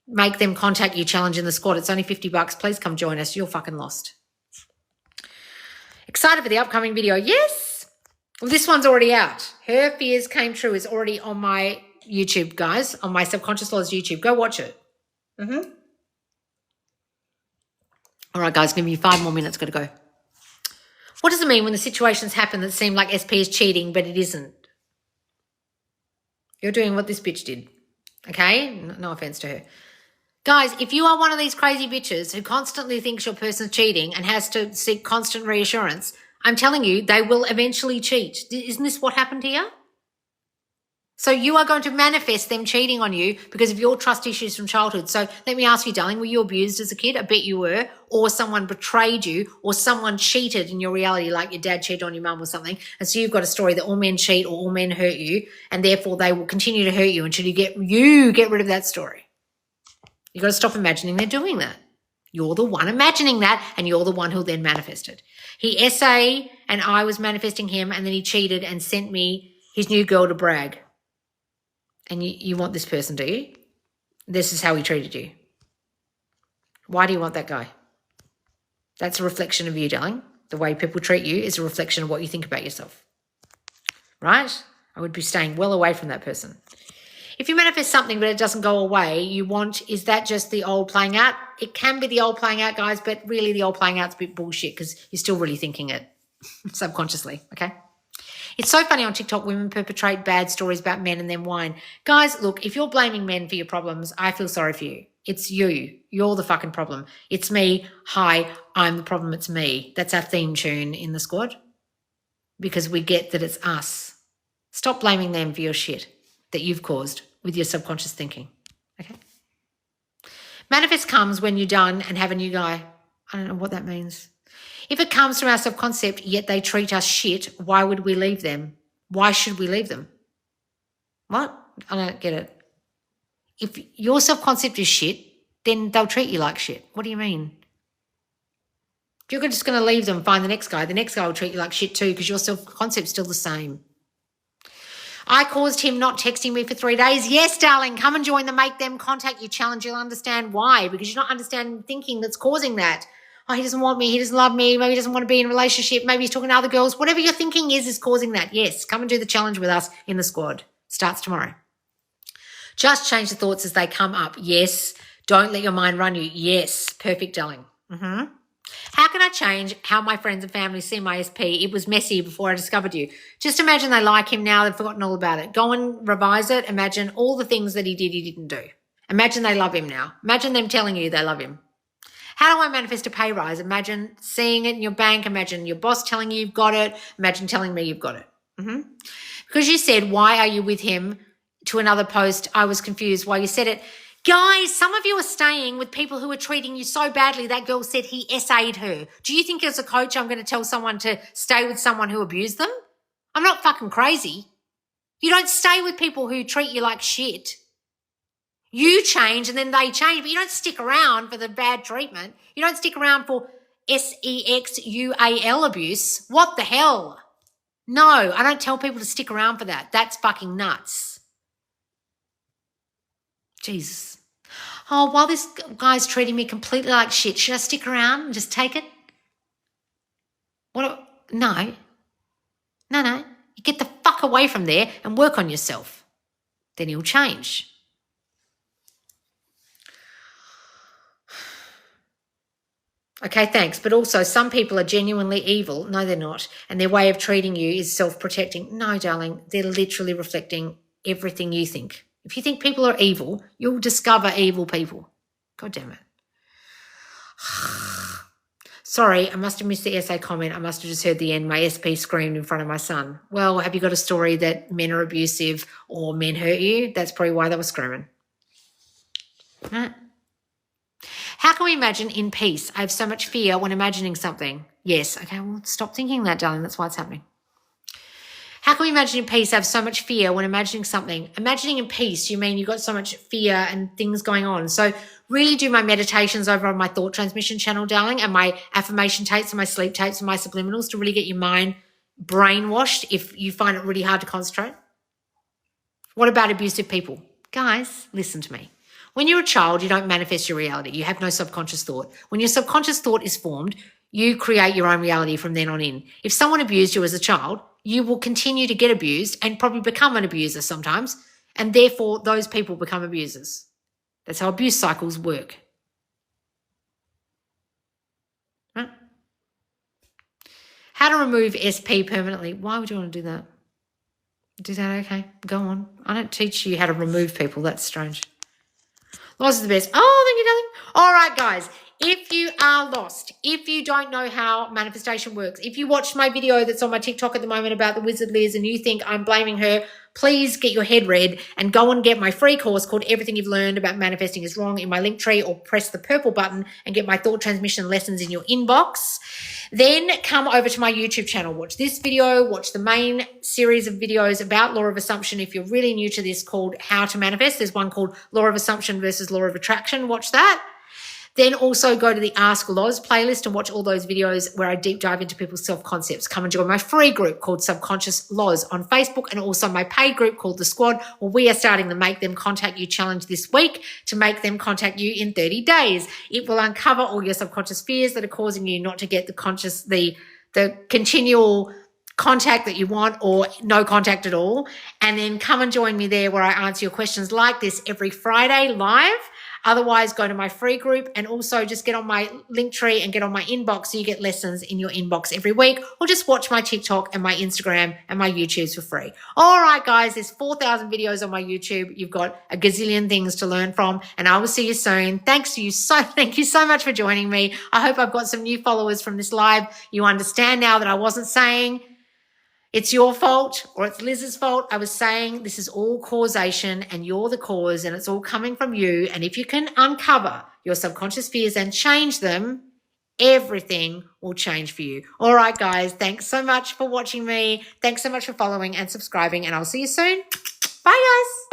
Make Them Contact You challenge in the squad. It's only $50. Please come join us. You're fucking lost. Excited for the upcoming video? Yes. Well, this one's already out. Her Fears Came True is already on my YouTube, guys, on my Subconscious Laws YouTube. Go watch it. All right, guys, give me 5 more minutes. Got to go. What does it mean when the situations happen that seem like SP is cheating, but it isn't? You're doing what this bitch did, okay? No offense to her. Guys, if you are one of these crazy bitches who constantly thinks your person's cheating and has to seek constant reassurance, I'm telling you, they will eventually cheat. Isn't this what happened here? So you are going to manifest them cheating on you because of your trust issues from childhood. So let me ask you, darling, were you abused as a kid? I bet you were. Or someone betrayed you or someone cheated in your reality, like your dad cheated on your mum or something. And so you've got a story that all men cheat or all men hurt you and therefore they will continue to hurt you until you get rid of that story. You've got to stop imagining they're doing that. You're the one imagining that and you're the one who then manifested. He SA and I was manifesting him and then he cheated and sent me his new girl to brag. And you want this person, do you? This is how he treated you. Why do you want that guy? That's a reflection of you, darling. The way people treat you is a reflection of what you think about yourself. Right? I would be staying well away from that person. If you manifest something but it doesn't go away, is that just the old playing out? It can be the old playing out, guys, but really the old playing out's a bit bullshit because you're still really thinking it subconsciously, okay? It's so funny on TikTok, women perpetrate bad stories about men and then whine. Guys, look, if you're blaming men for your problems, I feel sorry for you. It's you. You're the fucking problem. It's me. Hi, I'm the problem. It's me. That's our theme tune in the squad because we get that it's us. Stop blaming them for your shit that you've caused with your subconscious thinking, okay? Manifest comes when you're done and have a new guy. I don't know what that means. If it comes from our subconcept, yet they treat us shit, why would we leave them? Why should we leave them? What? I don't get it. If your subconcept is shit, then they'll treat you like shit. What do you mean? You're just going to leave them and find the next guy. The next guy will treat you like shit too because your self-concept's still the same. I caused him not texting me for 3 days. Yes, darling, come and join the Make Them Contact You challenge. You'll understand why, because you're not understanding thinking that's causing that. Oh, he doesn't want me. He doesn't love me. Maybe he doesn't want to be in a relationship. Maybe he's talking to other girls. Whatever your thinking is causing that. Yes, come and do the challenge with us in the squad. Starts tomorrow. Just change the thoughts as they come up. Yes. Don't let your mind run you. Yes. Perfect, darling. How can I change how my friends and family see my SP? It was messy before I discovered you. Just imagine they like him now. They've forgotten all about it. Go and revise it. Imagine all the things that he didn't do. Imagine they love him now. Imagine them telling you they love him. How do I manifest a pay rise? Imagine seeing it in your bank. Imagine your boss telling you you've got it. Imagine telling me you've got it. Because you said, why are you with him to another post? I was confused why you said it. Guys, some of you are staying with people who are treating you so badly. That girl said he SA'd her. Do you think as a coach I'm going to tell someone to stay with someone who abused them? I'm not fucking crazy. You don't stay with people who treat you like shit. You change and then they change, but you don't stick around for the bad treatment. You don't stick around for SEXUAL abuse. What the hell? No, I don't tell people to stick around for that. That's fucking nuts. Jesus. Oh, while this guy's treating me completely like shit, should I stick around and just take it? No. You get the fuck away from there and work on yourself. Then he'll change. Okay, thanks. But also some people are genuinely evil. No, they're not. And their way of treating you is self-protecting. No, darling, they're literally reflecting everything you think. If you think people are evil, you'll discover evil people. God damn it. Sorry, I must have missed the essay comment. I must have just heard the end. My SP screamed in front of my son. Well, have you got a story that men are abusive or men hurt you? That's probably why they were screaming. Right. How can we imagine in peace? I have so much fear when imagining something. Yes. Okay, well, stop thinking that, darling. That's why it's happening. How can we imagine in peace? I have so much fear when imagining something. Imagining in peace, you mean you've got so much fear and things going on. So really do my meditations over on my thought transmission channel, darling, and my affirmation tapes and my sleep tapes and my subliminals to really get your mind brainwashed if you find it really hard to concentrate. What about abusive people? Guys, listen to me. When you're a child, you don't manifest your reality. You have no subconscious thought. When your subconscious thought is formed, you create your own reality from then on in. If someone abused you as a child, you will continue to get abused and probably become an abuser sometimes, and therefore those people become abusers. That's how abuse cycles work. Right? How to remove SP permanently. Why would you want to do that? Do that, okay. Go on. I don't teach you how to remove people. That's strange. Lost is the best. Oh, thank you, darling. All right, guys. If you are lost, if you don't know how manifestation works, if you watched my video that's on my TikTok at the moment about the Wizard Liz and you think I'm blaming her, please get your head read and go and get my free course called Everything You've Learned About Manifesting is Wrong in my link tree, or press the purple button and get my thought transmission lessons in your inbox. Then come over to my YouTube channel. Watch this video. Watch the main series of videos about Law of Assumption if you're really new to this, called How to Manifest. There's one called Law of Assumption versus Law of Attraction. Watch that. Then also go to the Ask Loz playlist and watch all those videos where I deep dive into people's self-concepts. Come and join my free group called Subconscious Loz on Facebook, and also my paid group called The Squad, where we are starting the Make Them Contact You challenge this week to make them contact you in 30 days. It will uncover all your subconscious fears that are causing you not to get the continual contact that you want or no contact at all. And then come and join me there where I answer your questions like this every Friday live. Otherwise, go to my free group and also just get on my link tree and get on my inbox so you get lessons in your inbox every week, or just watch my TikTok and my Instagram and my YouTubes for free. All right, guys, there's 4,000 videos on my YouTube. You've got a gazillion things to learn from, and I will see you soon. Thank you so much for joining me. I hope I've got some new followers from this live. You understand now that I wasn't saying it's your fault or it's Liz's fault. I was saying this is all causation and you're the cause and it's all coming from you. And if you can uncover your subconscious fears and change them, everything will change for you. All right, guys, thanks so much for watching me. Thanks so much for following and subscribing, and I'll see you soon. Bye, guys.